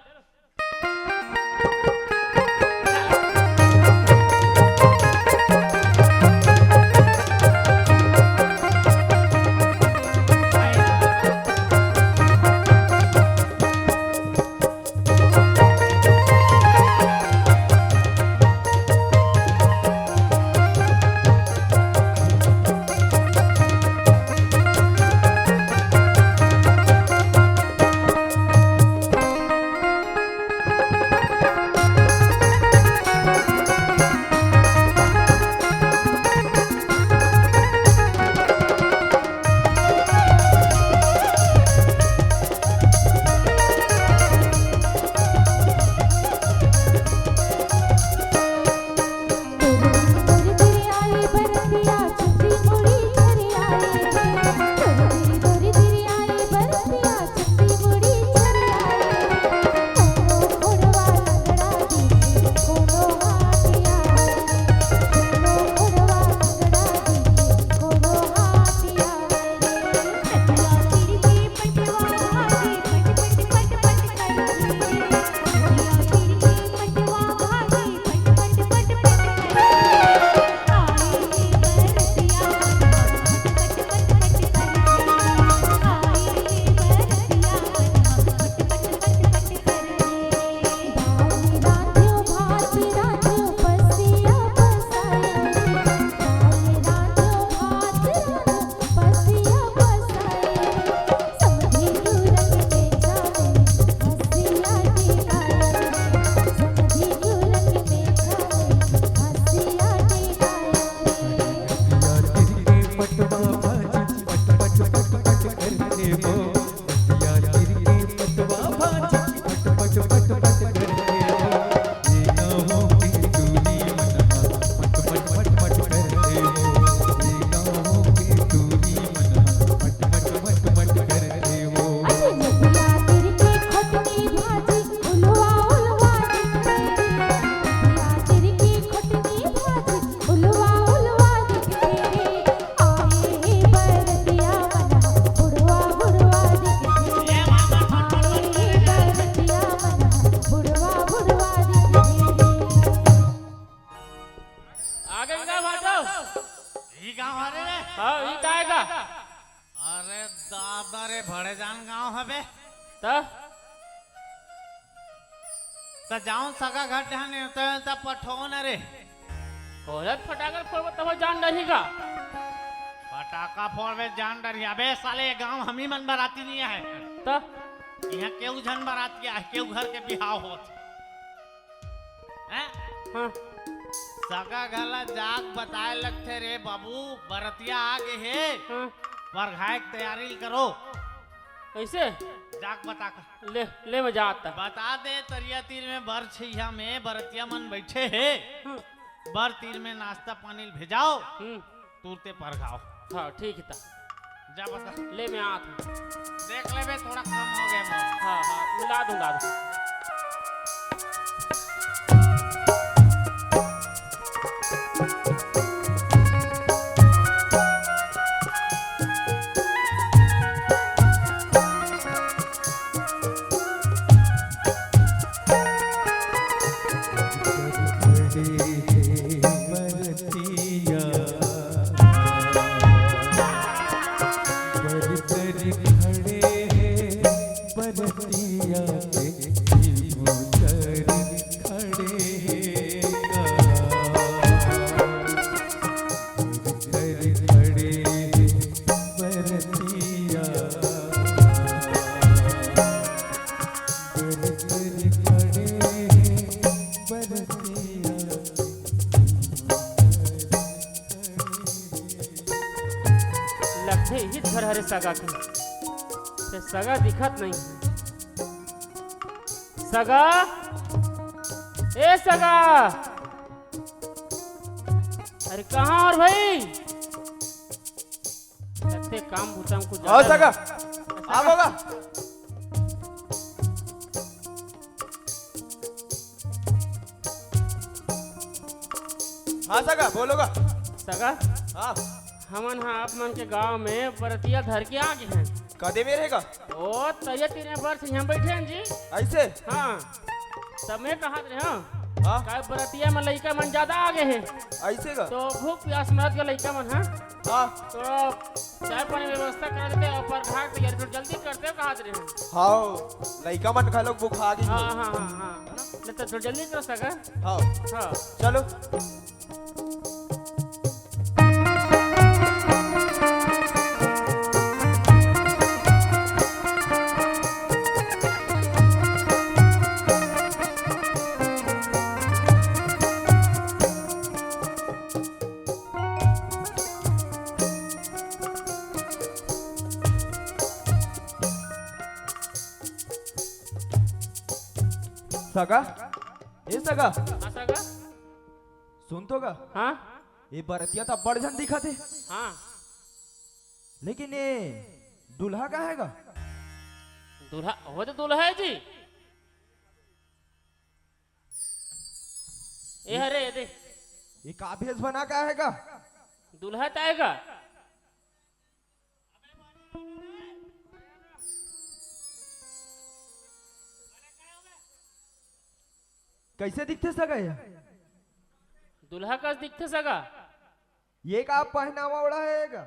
दादा रे भड़े जान गांव हबे त तो जाऊं सगा घर ध्यान तो पठोन अरे कोलत फटाकर फोड़ तब जान डरी का पटाखा फोड़वे जान डरी अबे साले गांव हम ही मन बराती नहीं है तो यहाँ केहू झन बराती है केहू घर के बिहाव होत हैं हाँ सगा गला जाग बताए लगते रे बाबू बरतिया आगे है हाँ पर घाय की तैयारी करो ऐसे जाग बता का ले मैं जाता बता दे तरिया तीर में बर छिया में बरतिया मन बैठे है बर तीर में नाश्ता पानी भेजाओ तुरते पर घाओ हाँ ठीक है ता जा बता ले मैं आता हूँ देख ले बे थोड़ा कम हो गया मोर हाँ हाँ मिला दूंगा लगते ही घर हरे सगा के ते सगा दिखत नहीं सगा ए सगा अरे कहाँ और भाई लगते काम भूताम कुछ आओ सगा आप होगा हाँ सगा बोलोगा सगा हाँ हमन हाँ आप मन के गांव में बरतिया धर के आ गए हैं कदे में रहेगा ओ तैया तीन वर्ष यहाँ बैठे हैं जी ऐसे हाँ तब मैं कहा रहे हाँ हाँ का बरतिया में लड़का मन ज्यादा आ गए हैं ऐसे का तो भूख प्यास मरद के लड़का मन हाँ हाँ तो चाय पानी व्यवस्था कर देते और पर घाट तैयारी थोड़ी जल्दी करते हो कहा रहे हैं हाँ लड़का मन खा लोग बुखा गई हाँ हाँ हाँ हाँ नहीं तो थोड़ी जल्दी करो सका हाँ हाँ चलो सगा ए सगा हाँ सका सुन तो गा हाँ ये बरतिया तो बड़ जन दिखा थे हाँ लेकिन ये दूल्हा का हैगा दूल्हा वो तो दूल्हा है जी ये हरे ये देख ये का भेष बना का हैगा दूल्हा तो आएगा कैसे दिखते सगा ये दूल्हा का दिखते सगा ये का पहनावा उड़ा हैगा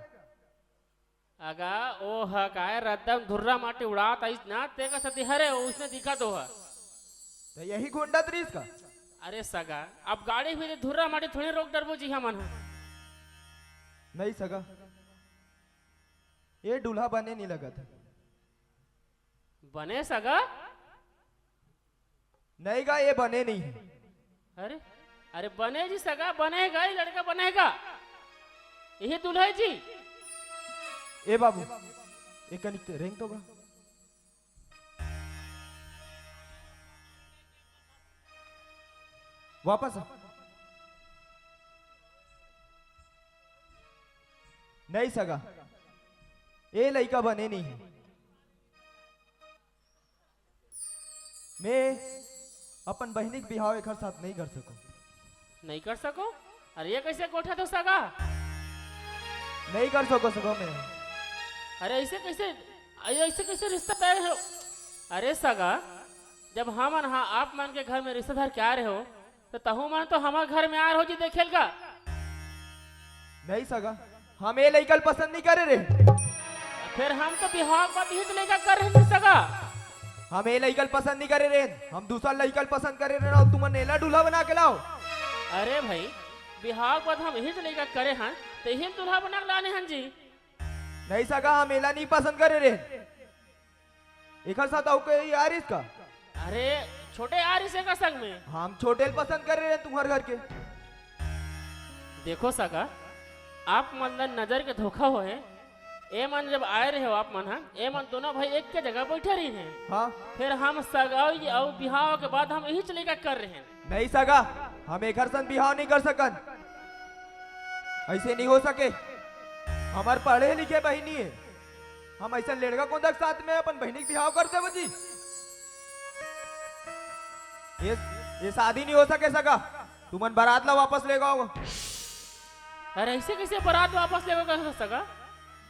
अगा ओ हा काय रद्दम धुर्रा माटी उड़ात आइस ना ते का सती हरे उसने दिखा तो है तो यही गोंडा त्रीस का अरे सगा अब गाड़ी भी धुर्रा माटी थोड़ी रोक डरबो जी हमन है नहीं सगा ये दूल्हा बने नहीं लगा था बने सगा नहीं गा ये बने नहीं है अरे अरे बने जी सगा बनेगा ये लड़का बनेगा यही दूल्हा है जी ए बाबू ये कनिक रेंग तो गा वापस आ। नहीं सगा ये लड़का बने नहीं है मैं अपन बहनी के बिहाव एक साथ नहीं कर सकूं नहीं कर सको अरे ये कैसे कोठा तो सगा नहीं कर सको मैं अरे ऐसे कैसे रिश्ता तय हो अरे सगा जब हमन हाँ आप मन के घर में रिश्तेदार क्या आ रहे हो तो तहु मन तो हमारे घर में आ रहे हो जी देखेल का नहीं सगा हम ये लड़का पसंद नहीं करे रे फिर हम तो बिहार का भी लेकर कर रहे नहीं सगा हम ये लड़कल पसंद नहीं करे रे, हम दूसरा लड़कल पसंद करे रे और तुम नेला दूल्हा बना के लाओ। अरे भाई बिहार के बाद हम यही तो लेकर करे हैं तो यही दूल्हा बना के लाने हैं जी। नहीं सका, हम मेला नहीं पसंद करे रे। एक साथ आओ के यार इसका। अरे छोटे यार इसे का संग में हम छोटे पसंद कर रहे हैं तुम्हारे घर के। देखो सका आप मतलब नजर के धोखा हो है। ए मन जब आए रहे हो आप मन है ए मन दोनों भाई एक के जगह बैठे रही हैं। हाँ फिर हम सगाई और बिहाव के बाद हम यही चलेगा कर रहे हैं। नहीं सका, हम एक संग बिहाव नहीं कर सकन, ऐसे नहीं हो सके। हमार पढ़े लिखे बहनी है, हम ऐसा लड़का कौन तक साथ में अपन बहनी बिहाव करते बजी। ये शादी नहीं हो सका। तुमन बारात ला वापस ले गाओ। अरे ऐसे कैसे बारात वापस ले कर सका?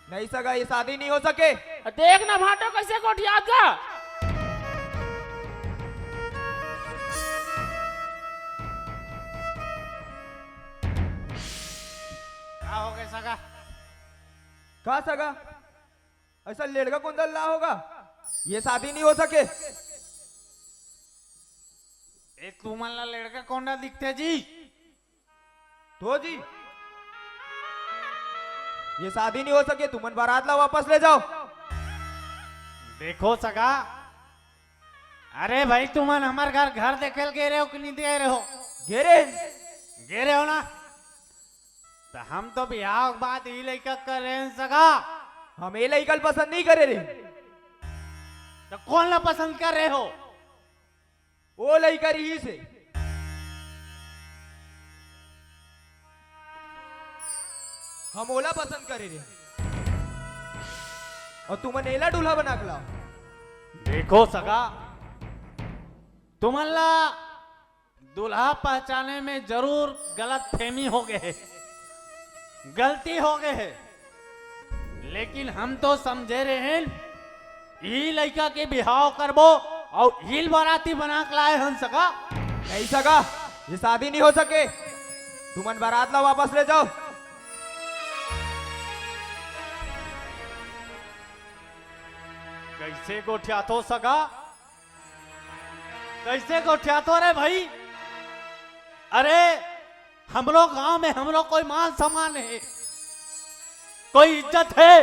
नहीं सका, ये शादी नहीं हो सके। देख ना भाटो कैसे कोठियात का। क्या हो गया सगा? कहा सका, ऐसा लड़का कौन ला होगा, ये शादी नहीं हो सके। एक तुम्हाला लड़का कौन दिखते जी? तो जी ये शादी नहीं हो सके, तुमन बारात ला वापस ले जाओ। देखो सगा, अरे भाई तुमन हमारे घर देखे गे रहे हो कि नहीं दे रहे हो? गे रहे हो ना? तो हम तो बिहार के बाद ही लड़का कर रहे हैं सगा। हम ये लड़का पसंद नहीं करे रे। तो कौन ला पसंद कर रहे हो? वो लड़का रही से। हम ओला पसंद करे रे और तुम नेला दूल्हा बना के लाओ। देखो सगा, तुम्हारा दूल्हा पहचाने में जरूर गलत फहमी हो गए है, गलती हो गए है, लेकिन हम तो समझे रहे हैं ये लड़का के बिहाव करबो और हिल बाराती बना के लाए हम सगा। नहीं सका, ये शादी नहीं हो सके, तुमन बारात ला वापस ले जाओ। कैसे गोठिया तो सगा, कैसे गोठिया तो रे भाई? अरे हम लोग गांव में हम लोग कोई मान सम्मान है, कोई इज्जत है,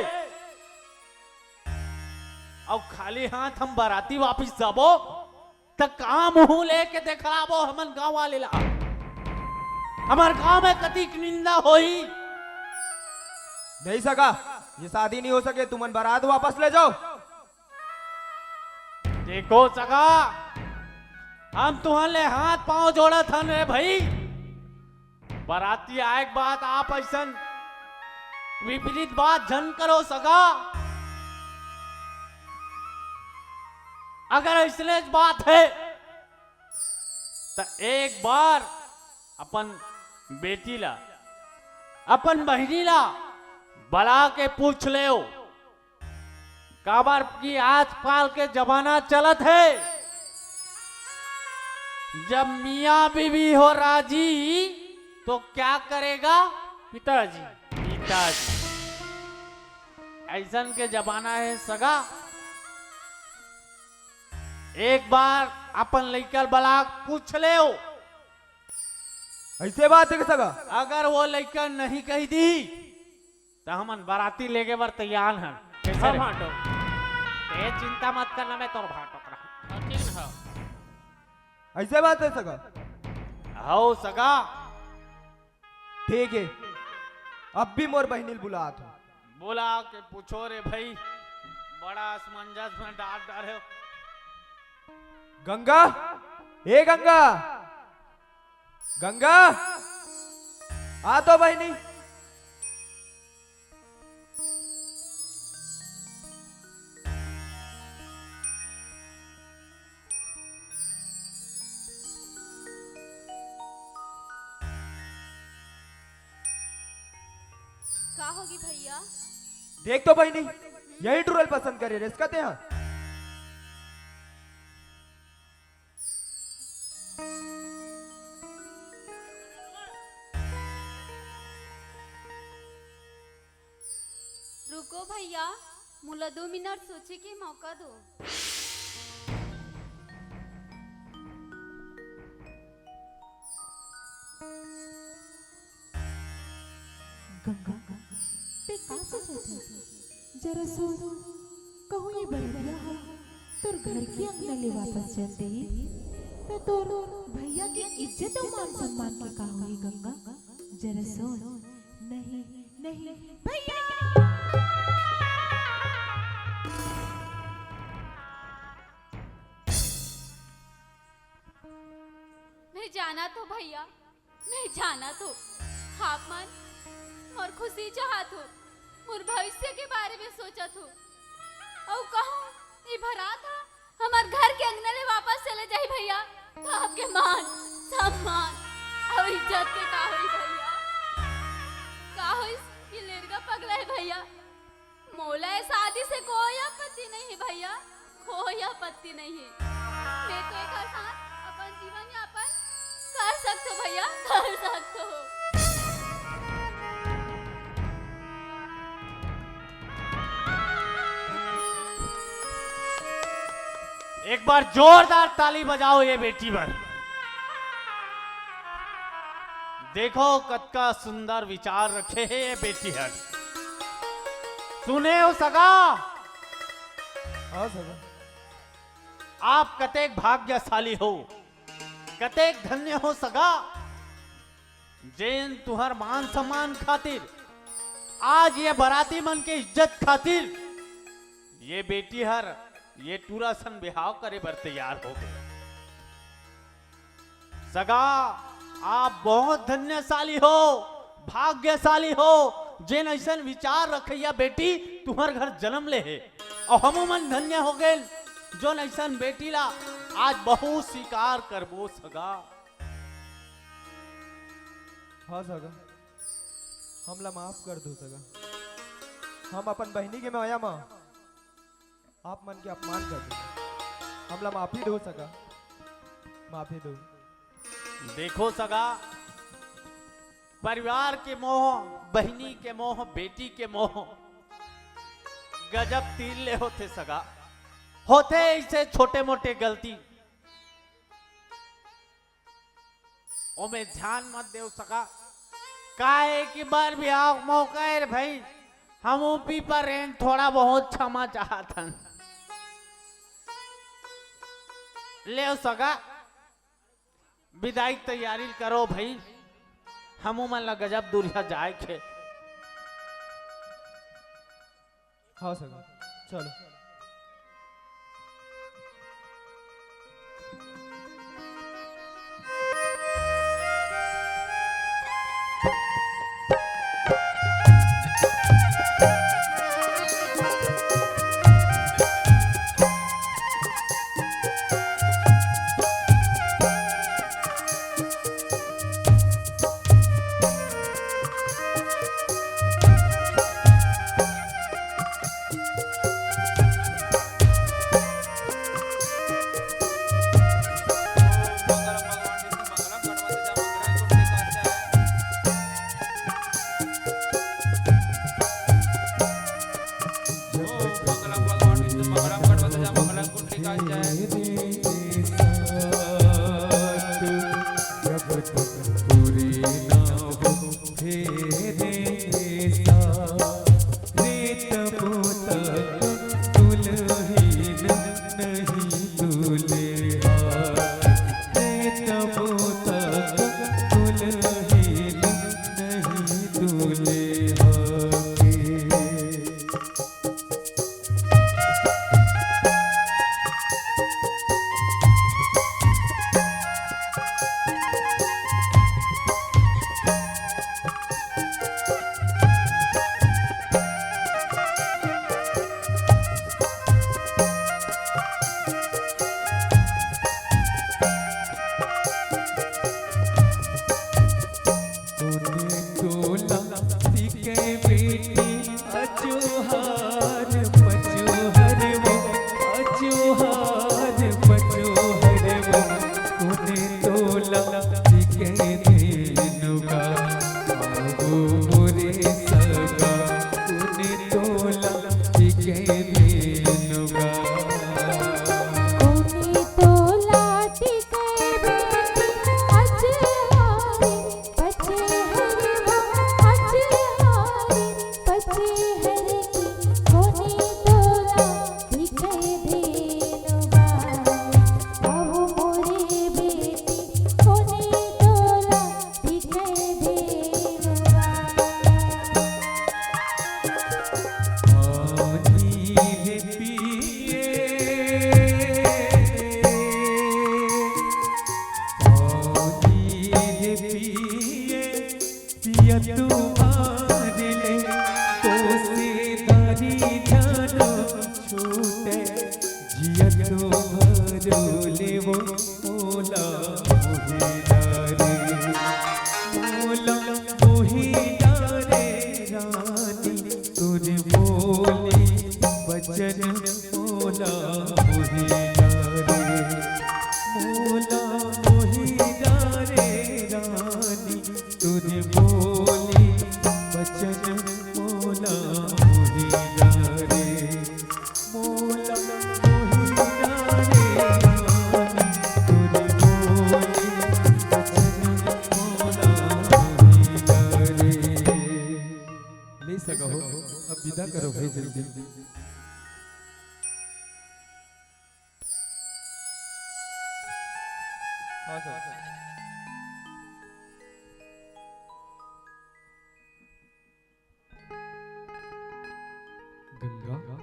और खाली हाथ हम बाराती वापिस जाबो तो काम मुंह लेके देखलाबो हमन गांव वाले ला। हमार गांव में कति निंदा होई। नहीं सका, ये शादी नहीं हो सके, तुमन बारात वापस ले जाओ। देखो सगा, हम तुम्हारे हाथ पांव जोड़ा था रे भाई। बाराती आए के बाद आप ऐसा विपरीत बात जन करो सगा। अगर ऐसने बात है तो एक बार अपन बेटी ला, अपन बहनी ला बुला के पूछ ले काबर की आजकल के जमाना चलत है, जब मियाँ बीवी हो राजी तो क्या करेगा पिताजी? ऐसन के जमाना है सगा। एक बार अपन लड़का बला पूछ ले, ऐसे बात है सगा। अगर वो लड़का नहीं कही दी तो हमन बाराती लेके बर तैयार हैं। कैसे रे? भाटो ए चिंता मत करना, मैं तोर भाटो करा। ठीक है। ऐसे बात है सगा। हो सगा, ठीक है, अब भी मोर बहनी बुला था। बोला के पूछो रे भाई, बड़ा असमंजस में डाल रहे हो। गंगा, ए गंगा, गंगा आ तो बहनी। का होगी भैया? देख तो बहनी, यही टूरल पसंद करे रेस कहते हैं। रुको भैया, मुला 2 मिनट सोचे के मौका दो। गंगा ते का सोचत है जरा सोच कहूँ ये बरतिया हो तोर घर के अंगना ले वापस चल दे तो तोर भैया की इज्जत और मान सम्मान के का होई गंगा जरा सोच नहीं नहीं भैया नहीं जाना तो भैया नहीं जाना तो आप मन और खुशी चाहत हो और भविष्य के बारे में सोचत हो और कहूँ ये भरा था हमार घर के अंगने में वापस चले जाए भैया तो आपके मान सम्मान और इज्जत के का होई भैया का होई ये लड़का पगला है भैया मौला है शादी से कोई आपत्ति नहीं है भैया कोई आपत्ति नहीं है मैं तो एक साथ अपन जीवन यापन कर सकते हो भैया कर सकते हो एक बार जोरदार ताली बजाओ ये बेटी पर। देखो कद का सुंदर विचार रखे है ये बेटी हर। सुने हो सगा हाँ सगा आप कतेक भाग्यशाली हो कतेक धन्य हो सगा जैन तुहर मान सम्मान खातिर आज ये बराती मन के इज्जत खातिर ये बेटी हर ये टूरा सन बिहाव करे बर तैयार हो गए। सगा आप बहुत धन्यशाली हो भाग्यशाली हो जेन ऐसन विचार रखैया बेटी तुम्हार घर जन्म ले है और हम मन धन्य हो गए जो ऐसन बेटी ला आज बहुत स्वीकार करबो सगा। हाँ सगा हमला माफ कर दो सगा हम अपन बहनी के माया माँ आप मन के अपमान कर दो हमला माफी दो सगा माफी दो। देखो सगा परिवार के मोह बहनी के मोह बेटी के मोह गजब तीर ले होते सगा होते ऐसे छोटे मोटे गलती ओमे ध्यान मत देव सका काहे की बार भी आओ मौका है भाई हम ऊपी पर रेन थोड़ा बहुत क्षमा चाहतन ले सगा विदाई तैयारी करो भाई हम मन ला गजब दूरिया जाए खे। हाँ सगा चलो अच्छा जिया तू हार ले कोसे दारी जानो छूटे जिया तू हारो ले वो मोला मोहिदारे मोला मोहिदारे रानी तुझे बोले बचन मोला मोहिदारे मोला मोहिदारे रानी तुझे बोले बचन मोला मोहिदारे मोला मोहिदारे रानी तुझे बोले बचन मोला मोहिदारे। ले सका हो अब विदा करो भाई जल्दी। हाँ सर गंगा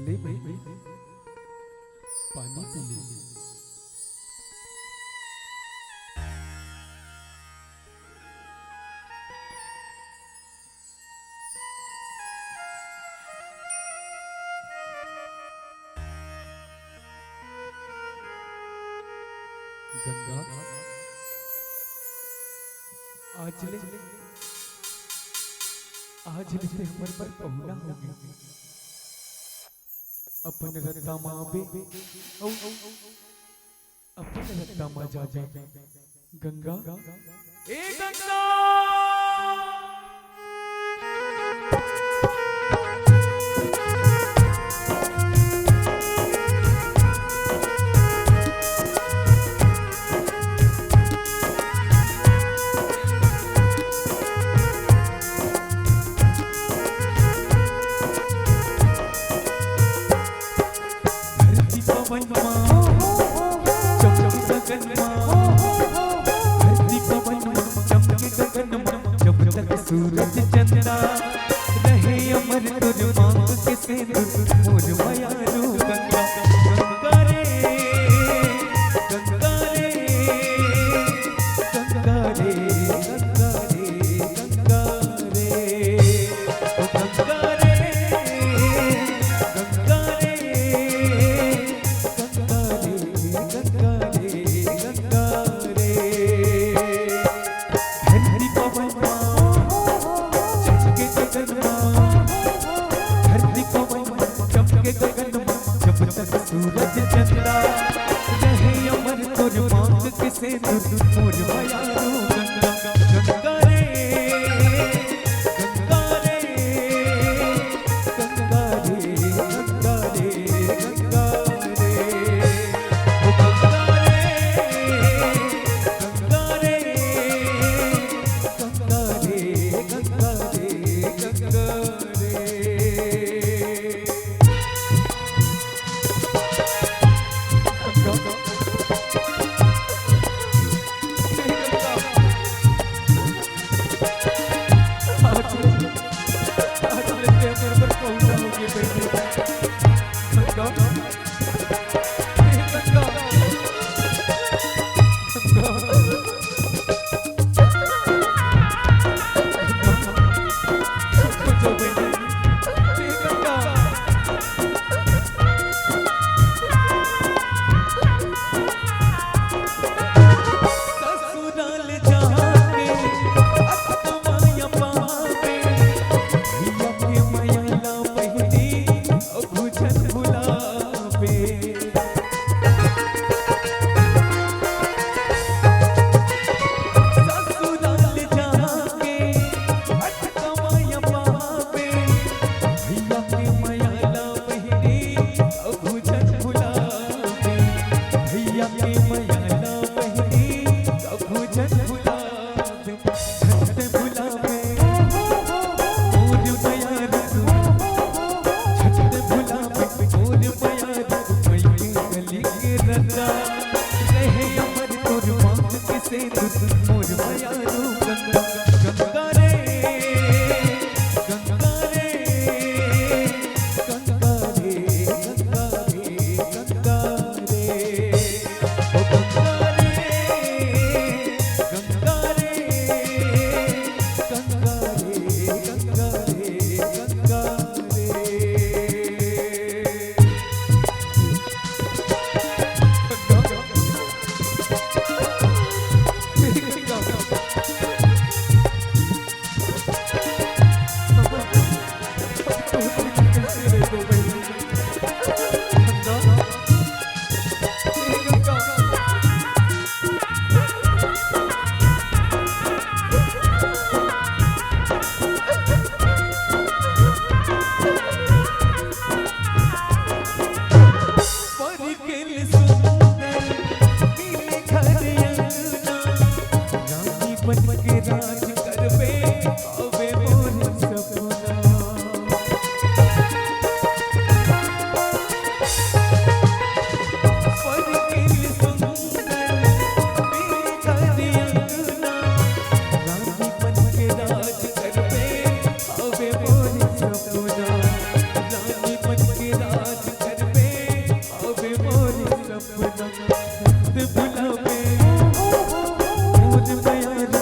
ले भाई पानी पी ले। गंगा आज ले से हमर पर पहुना हो गया अपन रत्ता माँ बे अपन रत्ता माँ जा गंगा ए गंगा सूरज चंदा रहे अमर तुझ मांग के सिंदूर मोर माया रू गंगा गंगा रे गंगा रे गंगा रे गंगा रे गंगा रे ओ गंगा रे गंगा रे गंगा रे गंगा रे गंगा रे धरती पवन सूरज चंदा रहे अमर तुझ मांग के सिंदूर मोर माया रू गंगा गंगा रे गंगा रे गंगा रे गंगा रे गंगा रे ओ गंगा रे गंगा रे गंगा रे गंगा रे गंगा रे। कैसे रहो बहनी गंगा हे गंगा राज करबे अबे मोर सपना परकिल सुंदर मेरे घर अंगना रानी बन के राज करबे अबे मोर सपना रानी बन के राज करबे अबे मोर सपना ते भुलावे मोर प्यार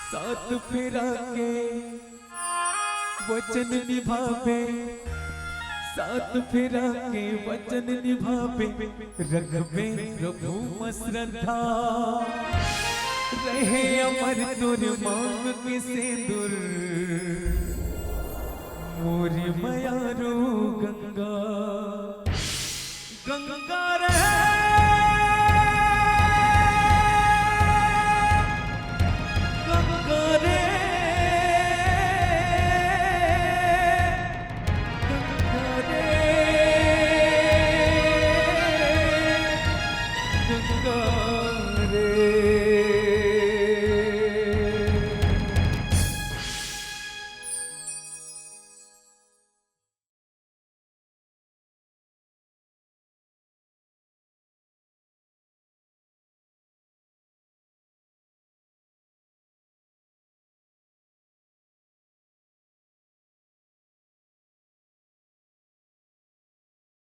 साथ फेरा के वचन निभावे, साथ फेरा के वचन निभावे, रखबे प्रभु श्रद्धा, रहे अमर तुर मांग के सिंदूर, मोरी मयारू गंगा गंगा